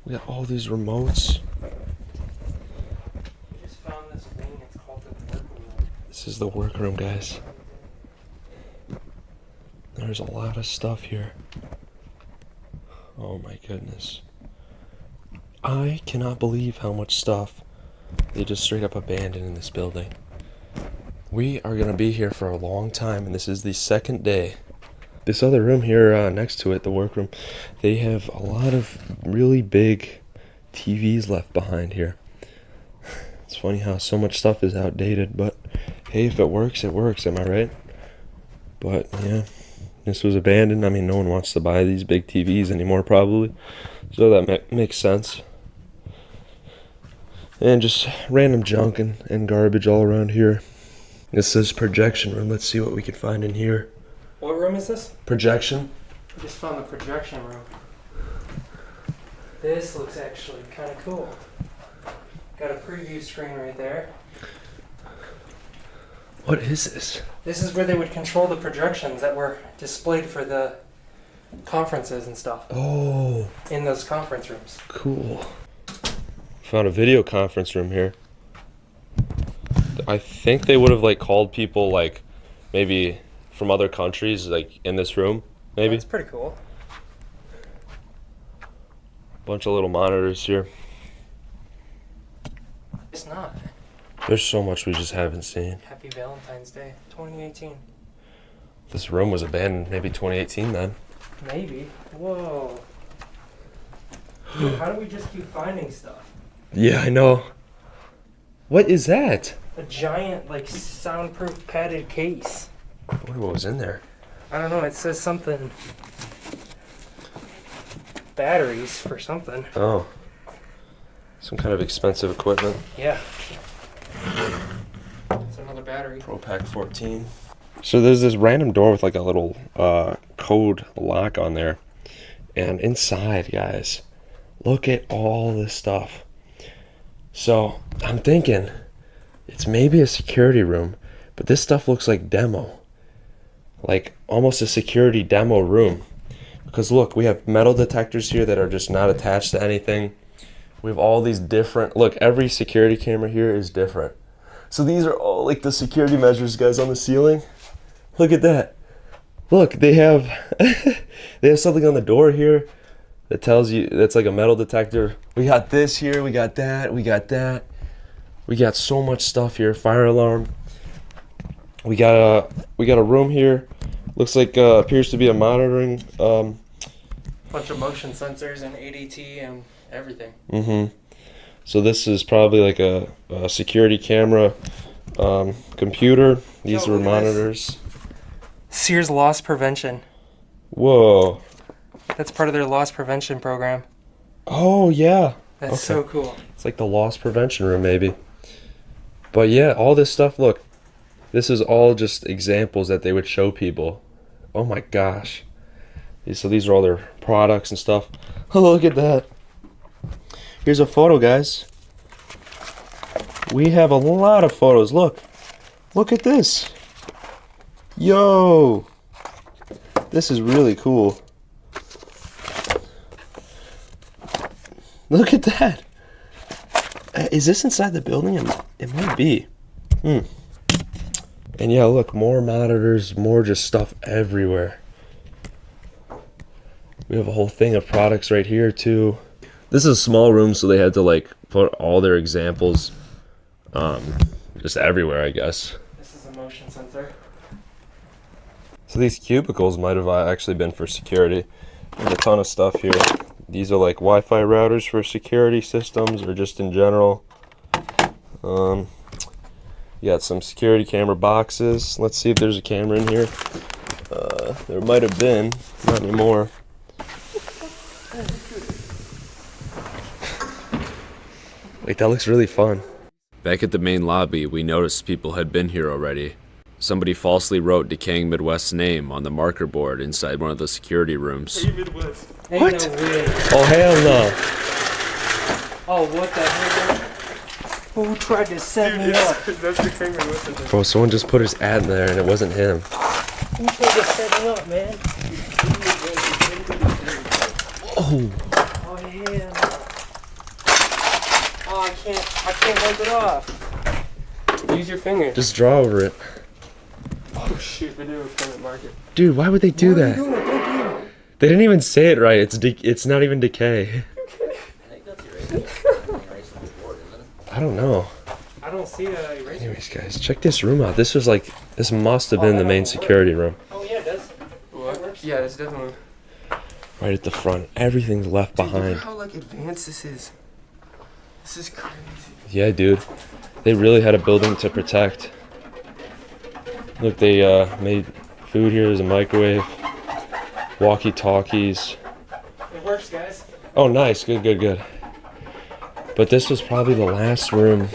[SPEAKER 3] We got all these remotes.
[SPEAKER 6] We just found this wing. It's called the workroom.
[SPEAKER 3] This is the workroom, guys. There's a lot of stuff here. Oh my goodness. I cannot believe how much stuff they just straight up abandoned in this building. We are gonna be here for a long time, and this is the second day. This other room here next to it, the workroom, they have a lot of really big TVs left behind here. It's funny how so much stuff is outdated, but hey, if it works, am I right? But yeah, this was abandoned. I mean, no one wants to buy these big TVs anymore, probably. So that makes sense. And just random junk and garbage all around here. This says projection room. Let's see what we can find in here.
[SPEAKER 6] What room is this?
[SPEAKER 3] Projection.
[SPEAKER 6] We just found the projection room. This looks actually kind of cool. Got a preview screen right there.
[SPEAKER 3] What is this?
[SPEAKER 6] This is where they would control the projections that were displayed for the conferences and stuff
[SPEAKER 3] Oh,
[SPEAKER 6] in those conference rooms.
[SPEAKER 3] cool. Found a video conference room here. I think they would have like called people like maybe from other countries like in this room, maybe.
[SPEAKER 6] That's pretty cool.
[SPEAKER 3] Bunch of little monitors here.
[SPEAKER 6] It's not.
[SPEAKER 3] There's so much we just haven't seen.
[SPEAKER 6] Happy Valentine's Day, 2018.
[SPEAKER 3] This room was abandoned maybe 2018 then.
[SPEAKER 6] Maybe. Whoa. Dude, how do we just keep finding stuff?
[SPEAKER 3] Yeah, I know. What is that?
[SPEAKER 6] a giant, like, soundproof padded case.
[SPEAKER 3] I wonder what was in there.
[SPEAKER 6] I don't know, it says something. Batteries for something.
[SPEAKER 3] Oh. Some kind of expensive equipment.
[SPEAKER 6] Yeah. It's another battery.
[SPEAKER 3] ProPack 14. So there's this random door with like a little code lock on there. And inside, guys, look at all this stuff. So I'm thinking it's maybe a security room, but this stuff looks like demo. Like almost a security demo room. Because look, we have metal detectors here that are just not attached to anything. We have all these different, look, every security camera here is different. So these are all like the security measures, guys, on the ceiling. Look at that. Look, they have they have something on the door here that tells you that's like a metal detector. We got this here, we got that, we got that. We got so much stuff here. Fire alarm. We got a room here. Looks like appears to be a monitoring.
[SPEAKER 6] Bunch of motion sensors and ADT and everything.
[SPEAKER 3] Mm-hmm. So this is probably like a security camera computer. These
[SPEAKER 6] Yo,
[SPEAKER 3] were
[SPEAKER 6] look at this.
[SPEAKER 3] monitors.
[SPEAKER 6] Sears Loss Prevention.
[SPEAKER 3] Whoa.
[SPEAKER 6] That's part of their loss prevention program.
[SPEAKER 3] Oh yeah.
[SPEAKER 6] That's
[SPEAKER 3] Okay.
[SPEAKER 6] so cool.
[SPEAKER 3] It's like the loss prevention room maybe. But yeah, all this stuff, look. This is all just examples that they would show people. Oh my gosh. So these are all their products and stuff. Oh, look at that. Here's a photo, guys. We have a lot of photos. Look. Look at this. Yo. This is really cool. Look at that. Is this inside the building? It might be. And yeah, look, more monitors, more just stuff everywhere. We have a whole thing of products right here too. This is a small room, so they had to like put all their examples just everywhere, I guess.
[SPEAKER 6] This is a motion sensor.
[SPEAKER 3] So these cubicles might have actually been for security. There's a ton of stuff here. These are like Wi-Fi routers for security systems or just in general. You got some security camera boxes. Let's see if there's a camera in here. There might have been, not anymore. Wait, that looks really fun.
[SPEAKER 1] Back at the main lobby, we noticed people had been here already. Somebody falsely wrote Decaying Midwest's name on the marker board inside one of the security rooms.
[SPEAKER 6] Ain't
[SPEAKER 3] What?
[SPEAKER 6] no way.
[SPEAKER 3] Oh, hell no.
[SPEAKER 6] Oh, what the hell? Who tried to set me up? That's the camera with
[SPEAKER 3] Bro, someone just put his ad in there and it wasn't him.
[SPEAKER 6] Who tried to set me up, man?
[SPEAKER 3] Oh.
[SPEAKER 6] Oh yeah. Oh, I can't wipe it off. Use your finger.
[SPEAKER 3] Just draw over it.
[SPEAKER 6] Oh shoot, video permit marker.
[SPEAKER 3] Dude, why would they do
[SPEAKER 6] What are you
[SPEAKER 3] that?
[SPEAKER 6] doing? Don't do it.
[SPEAKER 3] They didn't even say it right. It's not even decay. I don't know.
[SPEAKER 6] I don't see a eraser.
[SPEAKER 3] Anyways, guys, check this room out. This must have been the main security room.
[SPEAKER 6] Oh yeah, it does. What? Yeah, it's definitely.
[SPEAKER 3] Right at the front. Everything's left behind.
[SPEAKER 6] How like advanced this is. This is crazy.
[SPEAKER 3] Yeah, dude. They really had a building to protect. Look, they made food here. There's a microwave. Walkie-talkies.
[SPEAKER 6] It works, guys.
[SPEAKER 3] Oh, nice. Good, good, good. But this was probably the last room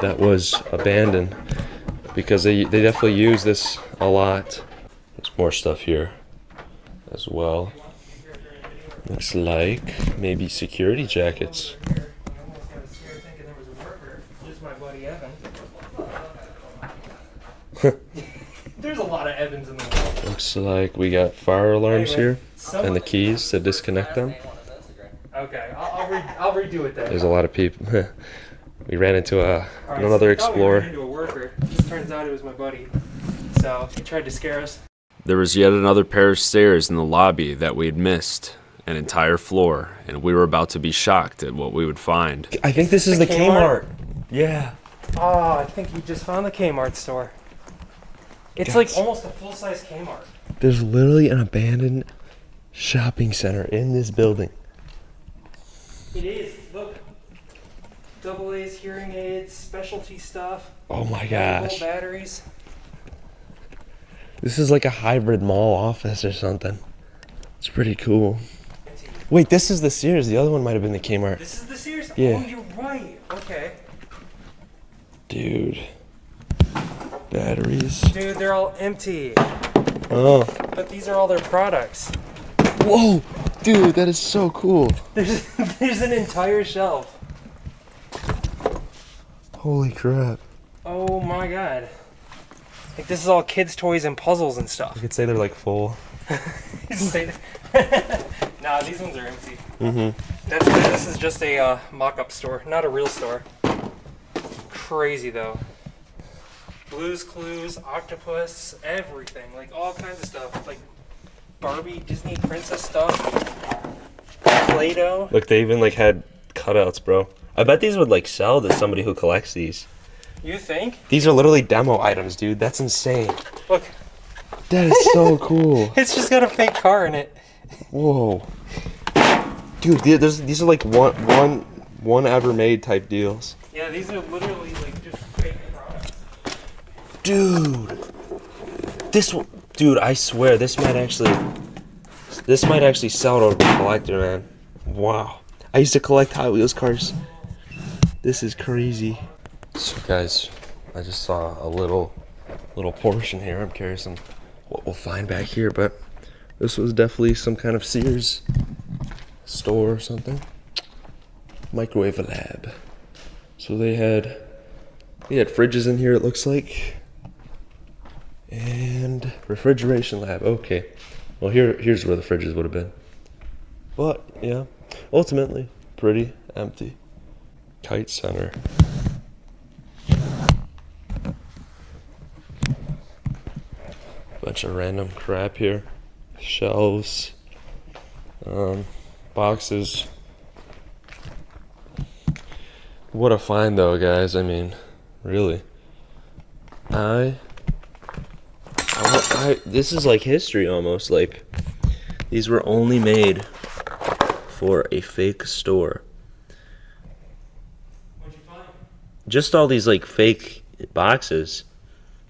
[SPEAKER 3] that was abandoned because they definitely use this a lot. There's more stuff here as well. Looks like maybe security jackets.
[SPEAKER 6] I almost got scared thinking there was a worker. Just my buddy Evan. There's a lot of Evans in the world.
[SPEAKER 3] Looks like we got fire alarms
[SPEAKER 6] Anyway,
[SPEAKER 3] here and the keys to disconnect them.
[SPEAKER 6] Okay, I'll redo it then.
[SPEAKER 3] There's a lot of people. We ran into
[SPEAKER 6] All right,
[SPEAKER 3] another
[SPEAKER 6] so I thought we ran
[SPEAKER 3] explorer.
[SPEAKER 6] into a worker. Just turns out it was my buddy. So he tried to scare us.
[SPEAKER 1] There was yet another pair of stairs in the lobby that we had missed, an entire floor, and we were about to be shocked at what we would find.
[SPEAKER 3] I think this is
[SPEAKER 6] The
[SPEAKER 3] the
[SPEAKER 6] Kmart?
[SPEAKER 3] Kmart. Yeah.
[SPEAKER 6] Oh, I think you just found the Kmart store. It's
[SPEAKER 3] Guys.
[SPEAKER 6] like almost a full-size Kmart.
[SPEAKER 3] There's literally an abandoned shopping center in this building.
[SPEAKER 6] It is. Look. Double A's, hearing aids, specialty stuff.
[SPEAKER 3] Oh my
[SPEAKER 6] 9-volt
[SPEAKER 3] gosh.
[SPEAKER 6] batteries.
[SPEAKER 3] This is like a hybrid mall office or something. It's pretty cool. Wait, this is the Sears. The other one might have been the Kmart.
[SPEAKER 6] This is the Sears?
[SPEAKER 3] Yeah.
[SPEAKER 6] Oh, you're right. Okay.
[SPEAKER 3] Dude. Batteries.
[SPEAKER 6] Dude, they're all empty.
[SPEAKER 3] Oh.
[SPEAKER 6] But these are all their products.
[SPEAKER 3] Whoa. Dude, that is so cool.
[SPEAKER 6] There's an entire shelf.
[SPEAKER 3] Holy crap.
[SPEAKER 6] Oh my god. Like this is all kids' toys and puzzles and
[SPEAKER 3] I
[SPEAKER 6] stuff.
[SPEAKER 3] could say they're like full.
[SPEAKER 6] Nah, these ones are empty.
[SPEAKER 3] Mm-hmm.
[SPEAKER 6] That's good. This is just a mock-up store, not a real store. Crazy though. Blue's Clues, Octopus, everything. Like all kinds of stuff. Like Barbie, Disney princess stuff. Play-Doh.
[SPEAKER 3] Look, they even like had cutouts, bro. I bet these would like sell to somebody who collects these.
[SPEAKER 6] You think?
[SPEAKER 3] These are literally demo items, dude. That's insane.
[SPEAKER 6] Look,
[SPEAKER 3] That is so cool.
[SPEAKER 6] it's just got a fake car in it.
[SPEAKER 3] Whoa. Dude, these are like one ever made type deals.
[SPEAKER 6] Yeah, these are literally like just fake products.
[SPEAKER 3] Dude. Dude, I swear this might actually sell to a collector, man. Wow. I used to collect Hot Wheels cars. This is crazy. So guys, I just saw a little portion here. I'm curious on what we'll find back here, but this was definitely some kind of Sears store or something. Microwave lab. So they had fridges in here, it looks like. And refrigeration lab. Okay. Well, here's where the fridges would have been. But yeah, ultimately pretty empty. Kite center. Bunch of random crap here. Shelves. Boxes. What a find though, guys. I mean, really. This is like history almost. Like, these were only made for a fake store.
[SPEAKER 6] What'd you find?
[SPEAKER 3] Just all these like fake boxes.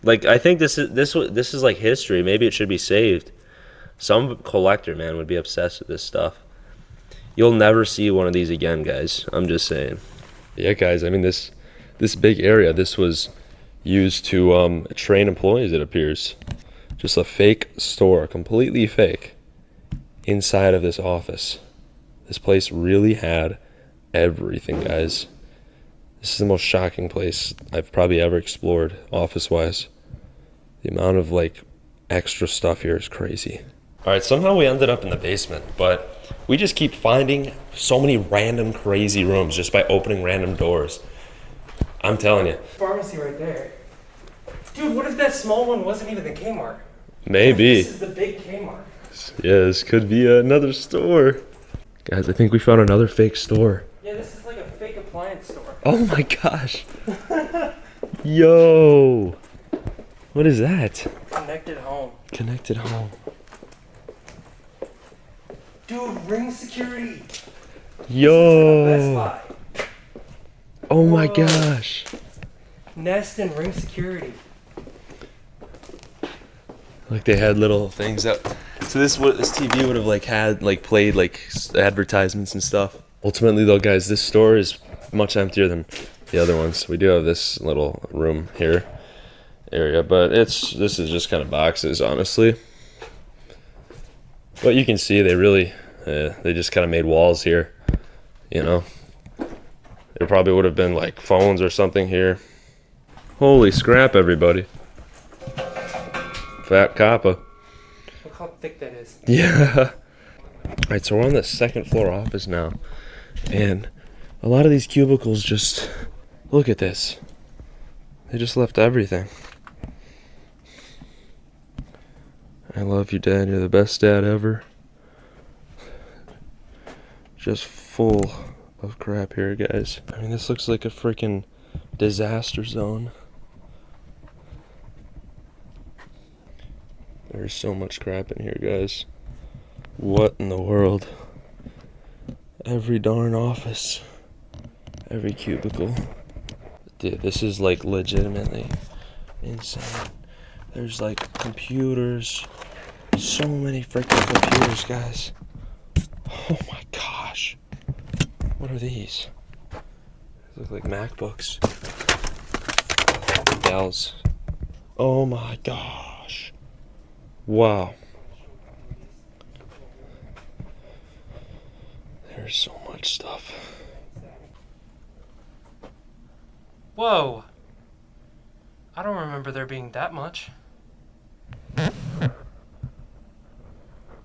[SPEAKER 3] Like, I think this is like history. Maybe it should be saved. Some collector, man, would be obsessed with this stuff. You'll never see one of these again, guys. I'm just saying. Yeah, guys. I mean, this big area. This was used to train employees. It appears. Just a fake store, completely fake. Inside of this office. This place really had everything, guys. This is the most shocking place I've probably ever explored, office-wise. The amount of, like, extra stuff here is crazy. Alright, somehow we ended up in the basement, but we just keep finding so many random crazy rooms just by opening random doors. I'm telling you.
[SPEAKER 6] Pharmacy right there. Dude, what if that small one wasn't even the Kmart?
[SPEAKER 3] Maybe.
[SPEAKER 6] This is the big Kmart.
[SPEAKER 3] Yeah, this could be another store. Guys, I think we found another fake store.
[SPEAKER 6] Yeah, this is like a fake appliance store.
[SPEAKER 3] Oh my gosh. Yo. What is that?
[SPEAKER 6] Connected home.
[SPEAKER 3] Connected home.
[SPEAKER 6] Dude, Ring Security. Best
[SPEAKER 3] Yo.
[SPEAKER 6] Buy.
[SPEAKER 3] Oh my
[SPEAKER 6] Whoa.
[SPEAKER 3] gosh.
[SPEAKER 6] Nest and Ring Security.
[SPEAKER 3] Like, they had little things that. So this TV would have like had like played like advertisements and stuff. Ultimately though, guys, this store is much emptier than the other ones. We do have this little room here area, but this is just kind of boxes, honestly. But you can see they really they just kind of made walls here, you know. There probably would have been like phones or something here. Holy scrap, everybody. Fat Kappa.
[SPEAKER 6] Look how thick that is.
[SPEAKER 3] Yeah. Alright, so we're on the second floor office now. And a lot of these cubicles just, look at this. They just left everything. I love you, Dad. You're the best dad ever. Just full of crap here, guys. I mean, this looks like a freaking disaster zone. There's so much crap in here, guys. What in the world? Every darn office. Every cubicle. Dude, this is like legitimately insane. There's like computers. So many freaking computers, guys. Oh my gosh. What are these? They look like MacBooks. Dells. Oh my gosh. Wow. There's so much stuff.
[SPEAKER 6] Whoa. I don't remember there being that much.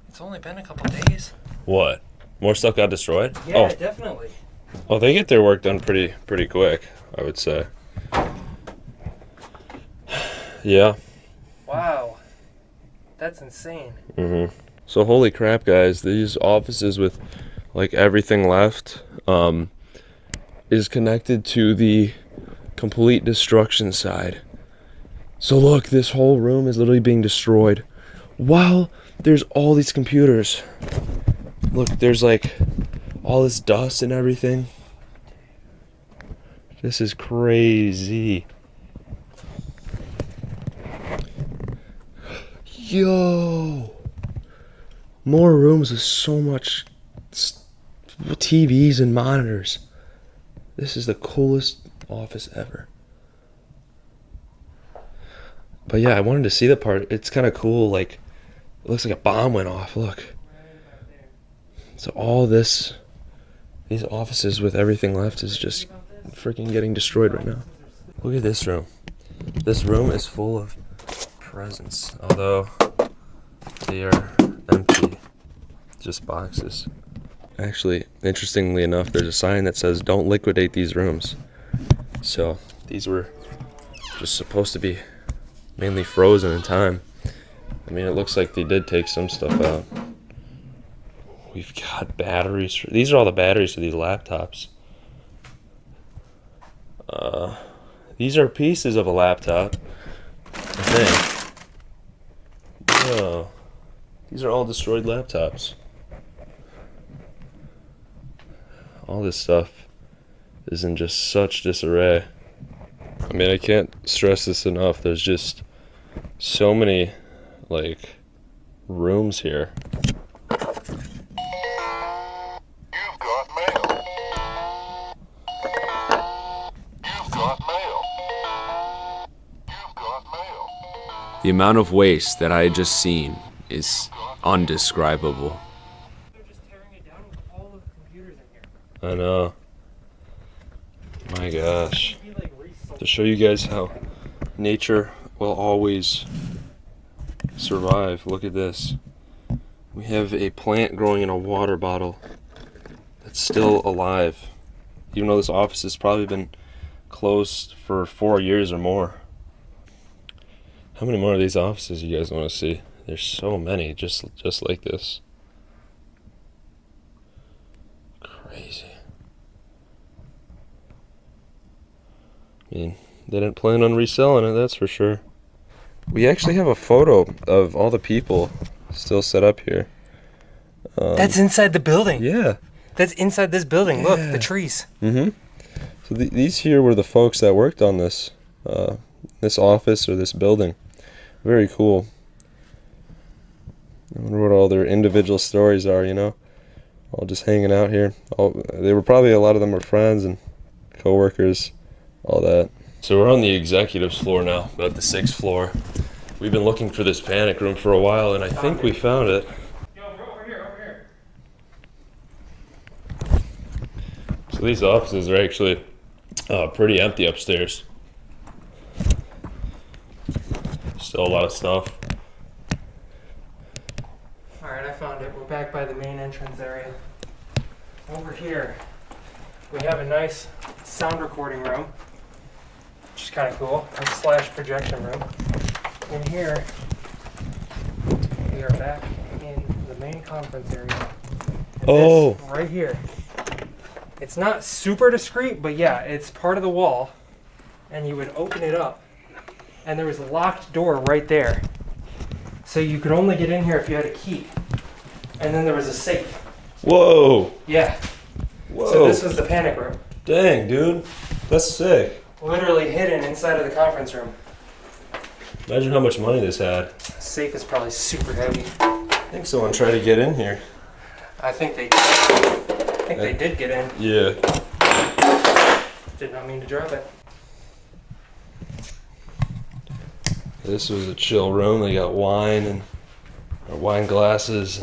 [SPEAKER 6] It's only been a couple days.
[SPEAKER 3] What? More stuff got destroyed?
[SPEAKER 6] Yeah, definitely.
[SPEAKER 3] Oh, they get their work done pretty quick, I would say. Yeah.
[SPEAKER 6] Wow. That's insane.
[SPEAKER 3] So holy crap, guys, these offices with like everything left is connected to the complete destruction side. So look, this whole room is literally being destroyed while there's all these computers. Look, there's like all this dust and everything. This is crazy. Yo, more rooms with so much TVs and monitors. This is the coolest office ever. But yeah, I wanted to see the part. It's kind of cool. Like, it looks like a bomb went off. Look. So all these offices with everything left is just freaking getting destroyed right now. Look at this room. This room is full of presents, although they are empty, just boxes. Actually, interestingly enough, there's a sign that says don't liquidate these rooms. So these were just supposed to be mainly frozen in time. I mean, it looks like they did take some stuff out. We've got batteries. These are all the batteries for these laptops. These are pieces of a laptop, I think. Oh, these are all destroyed laptops. All this stuff is in just such disarray. I mean, I can't stress this enough. There's just so many, like, rooms here.
[SPEAKER 7] You've got mail. You've got mail. You've got mail.
[SPEAKER 1] The amount of waste that I had just seen is undescribable.
[SPEAKER 6] They're just tearing it down with all of the computers in here.
[SPEAKER 3] I know. My gosh.
[SPEAKER 6] It'd be like recycled.
[SPEAKER 3] To show you guys how nature will always survive, look at this. We have a plant growing in a water bottle that's still alive, even though this office has probably been closed for 4 years or more. How many more of these offices you guys want to see? There's so many just like this. Crazy. I mean, they didn't plan on reselling it, that's for sure. We actually have a photo of all the people still set up here.
[SPEAKER 6] That's inside the building.
[SPEAKER 3] Yeah.
[SPEAKER 6] That's inside this building. Look,
[SPEAKER 3] Yeah.
[SPEAKER 6] the trees.
[SPEAKER 3] So these here were the folks that worked on this, this office or this building. Very cool. I wonder what all their individual stories are, you know? All just hanging out here. They were probably, a lot of them were friends and co-workers, all that. So we're on the executives floor now, about the 6th floor. We've been looking for this panic room for a while, and I think we found it.
[SPEAKER 6] Yo, bro, over here.
[SPEAKER 3] So these offices are actually pretty empty upstairs. Still a lot of stuff.
[SPEAKER 6] Alright, I found it. We're back by the main entrance area. Over here, we have a nice sound recording room, which is kind of cool, / projection room. In here, we are back in the main conference area. And
[SPEAKER 3] Oh.
[SPEAKER 6] this right here. It's not super discreet, but yeah, it's part of the wall. And you would open it up, and there was a locked door right there. So you could only get in here if you had a key. And then there was a safe.
[SPEAKER 3] Whoa!
[SPEAKER 6] Yeah.
[SPEAKER 3] Whoa!
[SPEAKER 6] So this was the panic room.
[SPEAKER 3] Dang, dude. That's sick.
[SPEAKER 6] Literally hidden inside of the conference room.
[SPEAKER 3] Imagine how much money this had.
[SPEAKER 6] Safe is probably super heavy.
[SPEAKER 3] I think someone tried to get in here.
[SPEAKER 6] I think they did get in.
[SPEAKER 3] Yeah.
[SPEAKER 6] Did not mean to drop it.
[SPEAKER 3] This was a chill room. They got wine and wine glasses.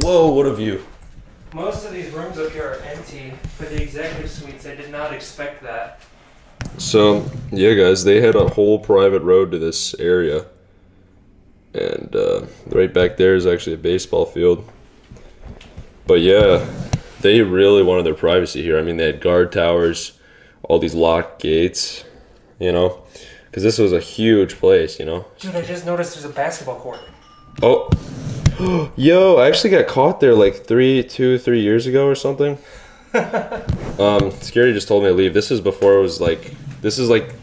[SPEAKER 3] Whoa, what a view.
[SPEAKER 6] Most of these rooms up here are empty. For the executive suites, I did not expect that.
[SPEAKER 3] So, yeah, guys, they had a whole private road to this area. And right back there is actually a baseball field. But yeah, they really wanted their privacy here. I mean, they had guard towers, all these locked gates, you know, because this was a huge place, you know.
[SPEAKER 6] Dude, I just noticed there's a basketball court.
[SPEAKER 3] Oh, yo, I actually got caught there like 3 years ago or something. Scary just told me to leave. This is before it was like, this is like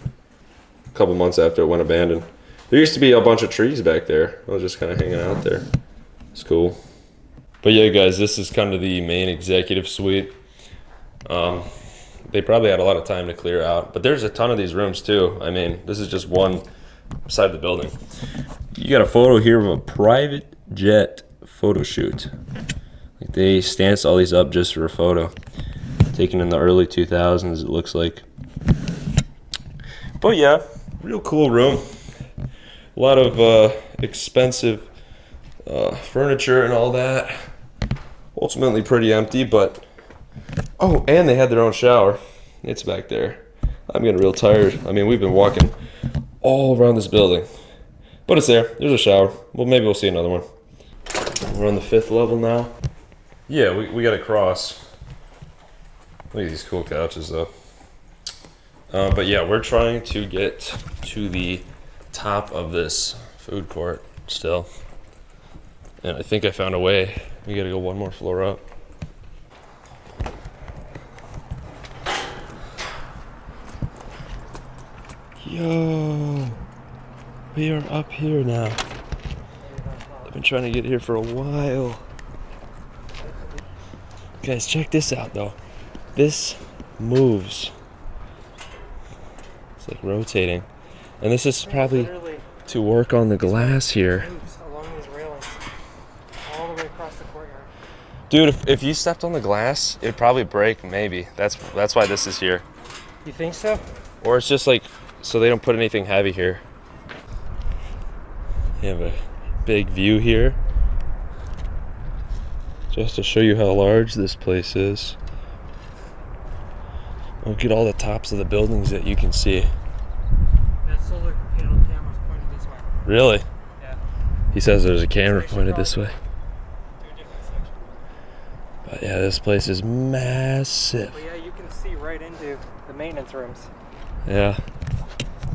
[SPEAKER 3] a couple months after it went abandoned. There used to be a bunch of trees back there. I was just kind of hanging out there. It's cool. But yeah, guys, this is kind of the main executive suite. They probably had a lot of time to clear out, but there's a ton of these rooms too. I mean, this is just one side of the building. You got a photo here of a private jet photo shoot. Like they stanced all these up just for a photo. Taken in the early 2000s, it looks like. But yeah, real cool room. A lot of expensive furniture and all that. Ultimately pretty empty, but oh, and they had their own shower. It's back there. I'm getting real tired. I mean, we've been walking all around this building, but it's there. There's a shower. Well, maybe we'll see another one. We're on the 5th level now. Yeah, we got to cross. Look at these cool couches though. But yeah, we're trying to get to the top of this food court still. And I think I found a way. We gotta go one more floor up. Yo, we are up here now. I've been trying to get here for a while. Guys, check this out though. This moves. It's like rotating. And this is probably to work on the glass here.
[SPEAKER 6] Along these railings, all the way across the courtyard.
[SPEAKER 3] Dude, if you stepped on the glass, it'd probably break, maybe. That's why this is here.
[SPEAKER 6] You think so?
[SPEAKER 3] Or it's just like, so they don't put anything heavy here. You have a big view here. Just to show you how large this place is. Look at all the tops of the buildings that you can see.
[SPEAKER 6] That solar panel camera's pointed this way.
[SPEAKER 3] Really?
[SPEAKER 6] Yeah.
[SPEAKER 3] He says there's a camera
[SPEAKER 6] Actually
[SPEAKER 3] pointed this way.
[SPEAKER 6] To a different section.
[SPEAKER 3] But yeah, this place is massive.
[SPEAKER 6] But yeah, you can see right into the maintenance rooms.
[SPEAKER 3] Yeah.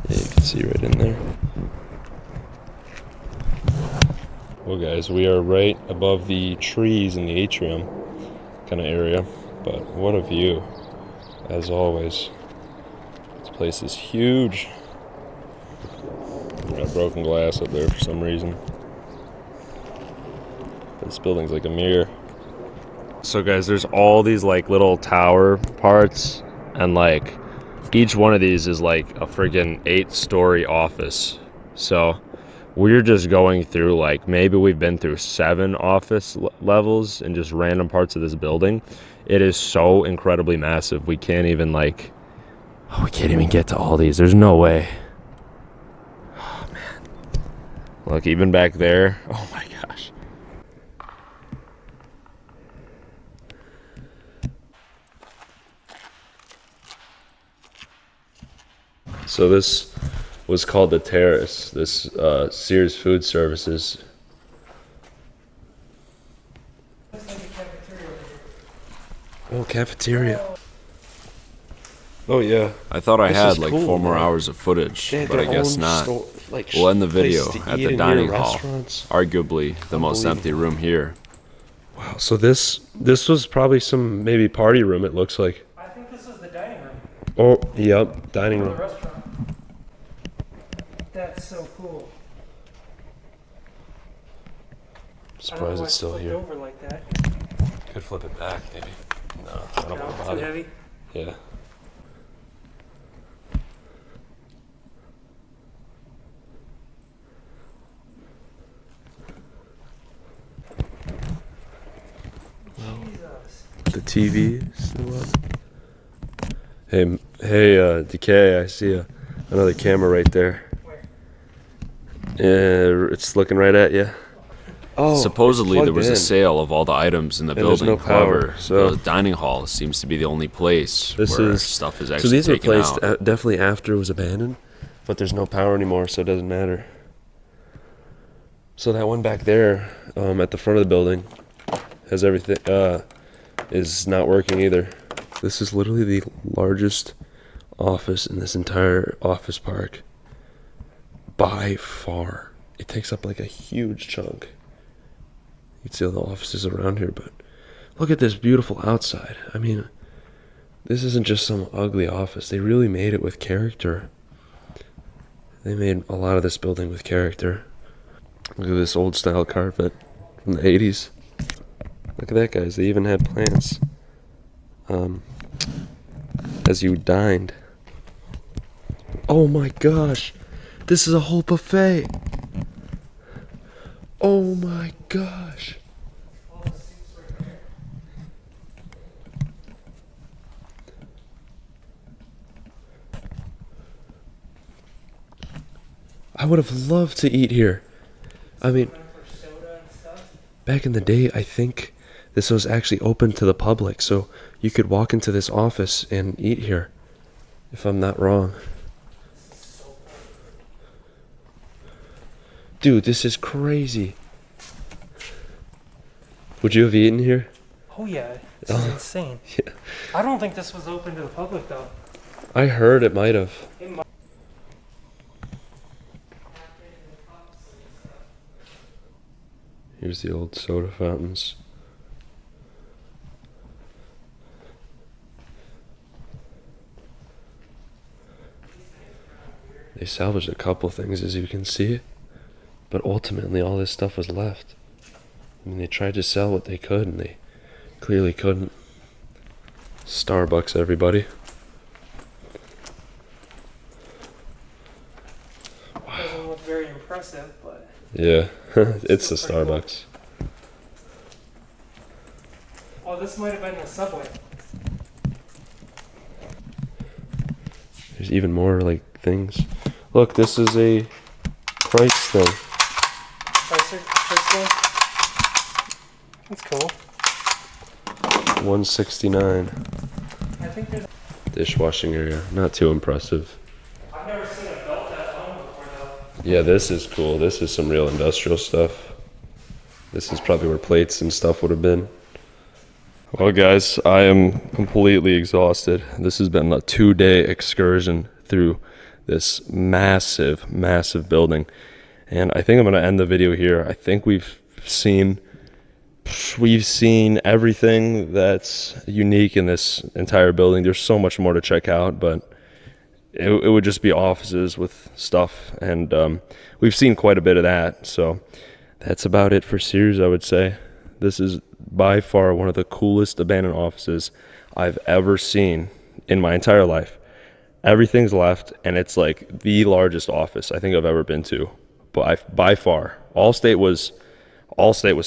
[SPEAKER 3] Yeah, you can see right in there. Well guys, we are right above the trees in the atrium kind of area, but what a view, as always. This place is huge. We got broken glass up there for some reason. This building's like a mirror. So guys, there's all these like little tower parts, and like each one of these is like a friggin' 8-story office. So we're just going through, like, maybe we've been through 7 office levels in just random parts of this building. It is so incredibly massive. We can't even like, oh, we can't even get to all these. There's no way. Oh man. Look, even back there. Oh my gosh. So this was called the Terrace, this Sears Food Services. Oh, cafeteria. Oh yeah.
[SPEAKER 1] I thought I
[SPEAKER 3] This
[SPEAKER 1] had
[SPEAKER 3] is
[SPEAKER 1] like
[SPEAKER 3] cool,
[SPEAKER 1] 4 more
[SPEAKER 3] man.
[SPEAKER 1] hours of footage,
[SPEAKER 3] They had
[SPEAKER 1] but I
[SPEAKER 3] their
[SPEAKER 1] guess
[SPEAKER 3] own
[SPEAKER 1] not.
[SPEAKER 3] like,
[SPEAKER 1] We'll end the video
[SPEAKER 3] places to
[SPEAKER 1] at
[SPEAKER 3] eat
[SPEAKER 1] the
[SPEAKER 3] in
[SPEAKER 1] dining
[SPEAKER 3] here,
[SPEAKER 1] hall,
[SPEAKER 3] restaurants.
[SPEAKER 1] arguably the most empty room here.
[SPEAKER 3] Wow. So this was probably some maybe party room. It looks like.
[SPEAKER 6] I think this is the dining room
[SPEAKER 3] Oh, yep, dining
[SPEAKER 6] for the
[SPEAKER 3] room.
[SPEAKER 6] restaurant. That's so cool. I don't know
[SPEAKER 3] Surprised
[SPEAKER 6] why
[SPEAKER 3] it's still
[SPEAKER 6] flipped
[SPEAKER 3] here.
[SPEAKER 6] over like that.
[SPEAKER 3] Could flip it back, maybe. No. I don't
[SPEAKER 6] No,
[SPEAKER 3] want to
[SPEAKER 6] too
[SPEAKER 3] bother.
[SPEAKER 6] heavy.
[SPEAKER 3] Yeah.
[SPEAKER 6] Jesus.
[SPEAKER 3] The TV is still up. Hey, Decay, I see another camera right there.
[SPEAKER 6] Where?
[SPEAKER 3] Yeah, it's looking right at you. Oh,
[SPEAKER 1] Supposedly,
[SPEAKER 3] it's
[SPEAKER 1] there was a
[SPEAKER 3] plugged in.
[SPEAKER 1] sale of all the items in the
[SPEAKER 3] And there's
[SPEAKER 1] building.
[SPEAKER 3] no power,
[SPEAKER 1] However,
[SPEAKER 3] so-
[SPEAKER 1] the dining hall seems to be the only place
[SPEAKER 3] This
[SPEAKER 1] where
[SPEAKER 3] is
[SPEAKER 1] stuff is
[SPEAKER 3] so
[SPEAKER 1] actually
[SPEAKER 3] these were
[SPEAKER 1] taken
[SPEAKER 3] placed
[SPEAKER 1] out.
[SPEAKER 3] definitely after it was abandoned, but there's no power anymore, so it doesn't matter. So that one back there, at the front of the building, has everything. Is not working either. This is literally the largest office in this entire office park. By far, it takes up like a huge chunk. You can see all the offices around here, but look at this beautiful outside. I mean, this isn't just some ugly office. They really made it with character. They made a lot of this building with character. Look at this old style carpet from the 80s. Look at that, guys. They even had plants. As you dined. Oh my gosh. This is a whole buffet. Oh my gosh. I would have loved to eat here. I mean,
[SPEAKER 6] For soda and stuff.
[SPEAKER 3] back in the day, I think this was actually open to the public, so you could walk into this office and eat here, if I'm not wrong. Dude, this is crazy. Would you have eaten here?
[SPEAKER 6] Oh yeah, this is insane.
[SPEAKER 3] Yeah.
[SPEAKER 6] I don't think this was open to the public though.
[SPEAKER 3] I heard it might have.
[SPEAKER 6] It might.
[SPEAKER 3] Here's the old soda fountains. They salvaged a couple things, as you can see, but ultimately all this stuff was left. I mean, they tried to sell what they could, and they clearly couldn't. Starbucks, everybody.
[SPEAKER 6] Doesn't look very impressive, but
[SPEAKER 3] Yeah, it's the
[SPEAKER 6] Still pretty cool.
[SPEAKER 3] Starbucks.
[SPEAKER 6] oh, this might have been the subway.
[SPEAKER 3] There's even more like things. Look, this is a price thing.
[SPEAKER 6] Price That's cool.
[SPEAKER 3] $169.
[SPEAKER 6] I think there's.
[SPEAKER 3] Dishwashing area. Not too impressive.
[SPEAKER 6] I've never seen a belt that long before though.
[SPEAKER 3] Yeah, this is cool. This is some real industrial stuff. This is probably where plates and stuff would have been. Well, guys, I am completely exhausted. This has been a 2-day excursion through this massive, massive building. And I think I'm going to end the video here. I think we've seen everything that's unique in this entire building. There's so much more to check out, but it would just be offices with stuff. And we've seen quite a bit of that. So that's about it for Sears, I would say. This is by far one of the coolest abandoned offices I've ever seen in my entire life. Everything's left, and it's like the largest office I think I've ever been to, by far. Allstate was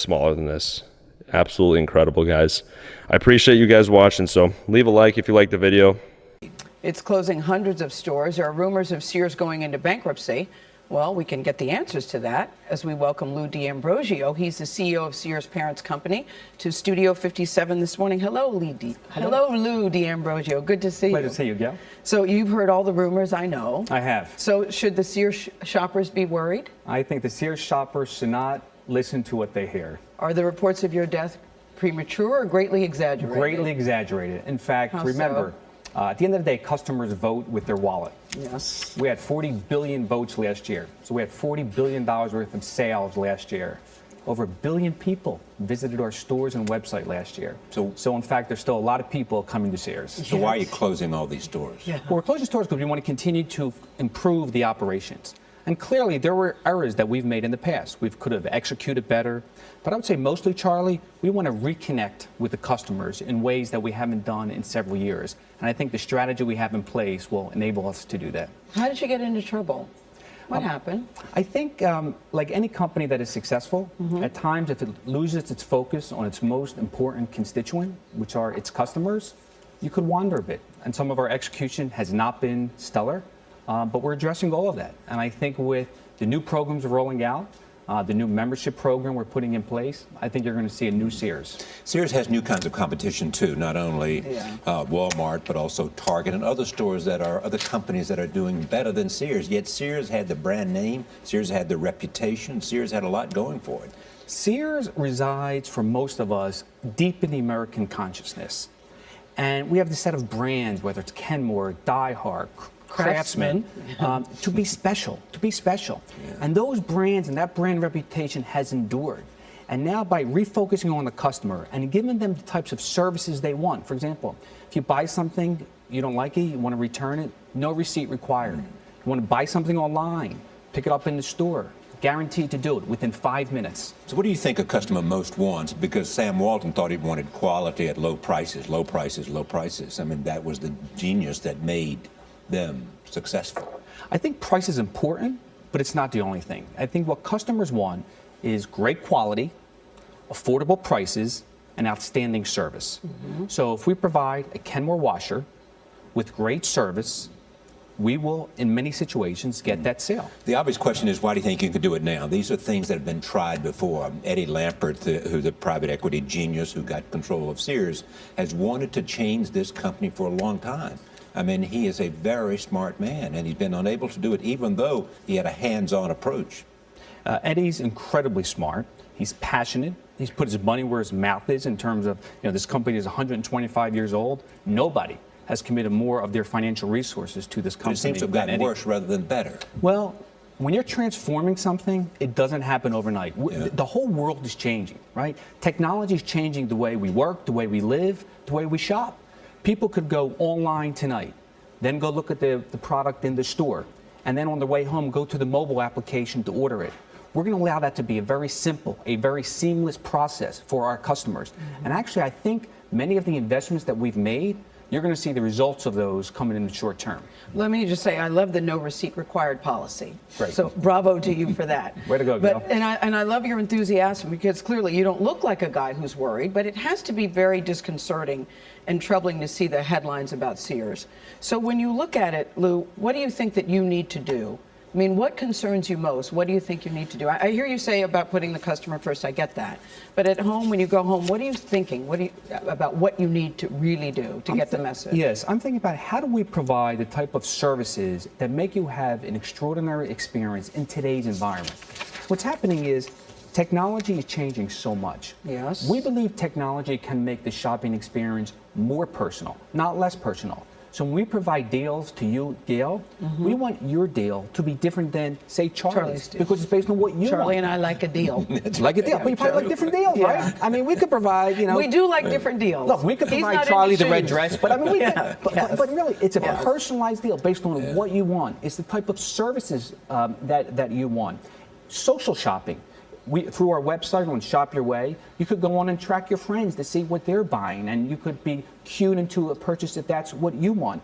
[SPEAKER 3] smaller than this. Absolutely incredible, guys. I appreciate you guys watching, so leave a like if you liked the video.
[SPEAKER 8] It's closing hundreds of stores. There are rumors of Sears going into bankruptcy. Well, we can get the answers to that as we welcome Lou D'Ambrosio. He's the CEO of Sears Parents Company to Studio 57 this morning. Hello, Lou D'Ambrosio. Good to see you.
[SPEAKER 9] Glad to see you, Gail.
[SPEAKER 8] So you've heard all the rumors, I know.
[SPEAKER 9] I have.
[SPEAKER 8] So should the Sears shoppers be worried?
[SPEAKER 9] I think the Sears shoppers should not listen to what they hear.
[SPEAKER 8] Are the reports of your death premature or greatly exaggerated?
[SPEAKER 9] Greatly exaggerated. In fact,
[SPEAKER 8] How
[SPEAKER 9] remember, at the end of the day, customers vote with their wallet.
[SPEAKER 8] Yes.
[SPEAKER 9] We had 40 billion votes last year. So we had $40 billion worth of sales last year. Over 1 billion people visited our stores and website last year. So in fact, there's still a lot of people coming to Sears.
[SPEAKER 10] So why are you closing all these stores?
[SPEAKER 8] Yeah.
[SPEAKER 9] Well, we're closing stores because we want to continue to improve the operations. And clearly, there were errors that we've made in the past. We could have executed better. But I would say mostly, Charlie, we want to reconnect with the customers in ways that we haven't done in several years. And I think the strategy we have in place will enable us to do that.
[SPEAKER 8] How did you get into trouble? What happened?
[SPEAKER 9] I think, like any company that is successful, at times if it loses its focus on its most important constituent, which are its customers, you could wander a bit. And some of our execution has not been stellar, but we're addressing all of that. And I think with the new programs we're rolling out, the new membership program we're putting in place, I think you're going to see a new Sears.
[SPEAKER 10] Sears has new kinds of competition too, not only Walmart, but also Target and other stores that are other companies that are doing better than Sears. Yet Sears had the brand name, Sears had the reputation, Sears had a lot going for it.
[SPEAKER 9] Sears resides for most of us deep in the American consciousness. And we have this set of brands, whether it's Kenmore, Die-Hard, Craftsman, to be special, And those brands and that brand reputation has endured. And now by refocusing on the customer and giving them the types of services they want, for example, if you buy something, you don't like it, you want to return it, no receipt required. You want to buy something online, pick it up in the store, guaranteed to do it within 5 minutes.
[SPEAKER 10] So what do you think a customer most wants? Because Sam Walton thought he wanted quality at low prices, low prices, low prices. I mean, that was the genius that made them successful.
[SPEAKER 9] I think price is important, but it's not the only thing. I think what customers want is great quality, affordable prices, and outstanding service. So if we provide a Kenmore washer with great service, we will, in many situations, get that sale.
[SPEAKER 10] The obvious question is, why do you think you can do it now? These are things that have been tried before. Eddie Lampert, who's a private equity genius who got control of Sears, has wanted to change this company for a long time. I mean, he is a very smart man, and he's been unable to do it, even though he had a hands-on approach.
[SPEAKER 9] Eddie's incredibly smart. He's passionate. He's put his money where his mouth is in terms of, this company is 125 years old. Nobody has committed more of their financial resources to this company.
[SPEAKER 10] But it seems to have gotten worse rather than better.
[SPEAKER 9] Well, when you're transforming something, it doesn't happen overnight. The whole world is changing, right? Technology is changing the way we work, the way we live, the way we shop. People could go online tonight, then go look at the product in the store, and then on the way home, go to the mobile application to order it. We're going to allow that to be a very simple, a very seamless process for our customers. And actually, I think many of the investments that we've made, you're going to see the results of those coming in the short term.
[SPEAKER 8] Let me just say, I love the no receipt required policy.
[SPEAKER 9] Great.
[SPEAKER 8] So bravo to you for that.
[SPEAKER 9] Way to go, Gail.
[SPEAKER 8] And I love your enthusiasm, because clearly you don't look like a guy who's worried, but it has to be very disconcerting and troubling to see the headlines about Sears. So when you look at it, Lou, what do you think that you need to do? I mean, what concerns you most? What do you think you need to do? I hear you say about putting the customer first. I get that. But at home, when you go home, what are you thinking? About what you need to really do to get the message?
[SPEAKER 9] Yes, I'm thinking about how do we provide the type of services that make you have an extraordinary experience in today's environment. What's happening is technology is changing so much.
[SPEAKER 8] Yes.
[SPEAKER 9] We believe technology can make the shopping experience more personal, not less personal. So when we provide deals to you, Gail, we want your deal to be different than, say, Charlie's deal, because it's based on what you want.
[SPEAKER 8] Charlie and I like a deal.
[SPEAKER 9] Like a deal, but you probably like different deals, right? I mean, we could provide,
[SPEAKER 8] We do like different deals.
[SPEAKER 9] Look, we could provide Charlie the red dress, but I mean, but really, it's a personalized deal based on what you want. It's the type of services that you want. Social shopping. Through our website on Shop Your Way, you could go on and track your friends to see what they're buying, and you could be cued into a purchase if that's what you want.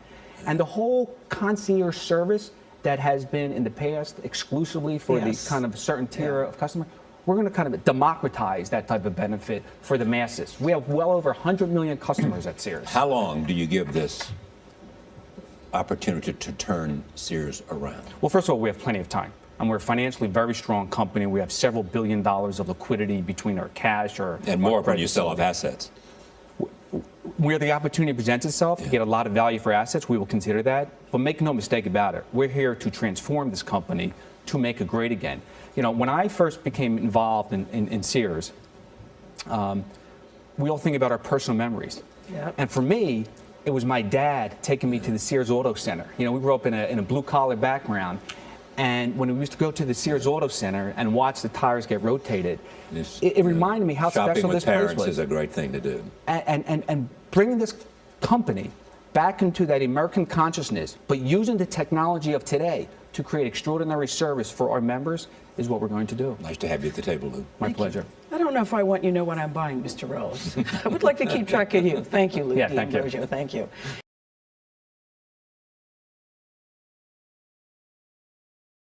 [SPEAKER 9] And the whole concierge service that has been in the past exclusively for the kind of certain tier of customer, we're going to kind of democratize that type of benefit for the masses. We have well over 100 million customers at Sears.
[SPEAKER 10] How long do you give this opportunity to turn Sears around?
[SPEAKER 9] Well, first of all, we have plenty of time. And we're a financially very strong company. We have several $1 billion of liquidity between our cash and
[SPEAKER 10] more when you sell off assets.
[SPEAKER 9] Where the opportunity presents itself to get a lot of value for assets, we will consider that. But make no mistake about it, we're here to transform this company to make it great again. When I first became involved in Sears, we all think about our personal memories.
[SPEAKER 8] Yep.
[SPEAKER 9] And for me, it was my dad taking me to the Sears Auto Center. We grew up in a blue-collar background. And when we used to go to the Sears Auto Center and watch the tires get rotated, it reminded me how special this place was.
[SPEAKER 10] Shopping with parents is a great thing to do.
[SPEAKER 9] And bringing this company back into that American consciousness, but using the technology of today to create extraordinary service for our members is what we're going to do.
[SPEAKER 10] Nice to have you at the table, Lou.
[SPEAKER 9] My pleasure.
[SPEAKER 8] I don't know if I want you to know what I'm buying, Mr. Rose. I would like to keep track of you. Thank you, Lou
[SPEAKER 9] Yeah, thank you.
[SPEAKER 8] D'Ambrosio. Thank you.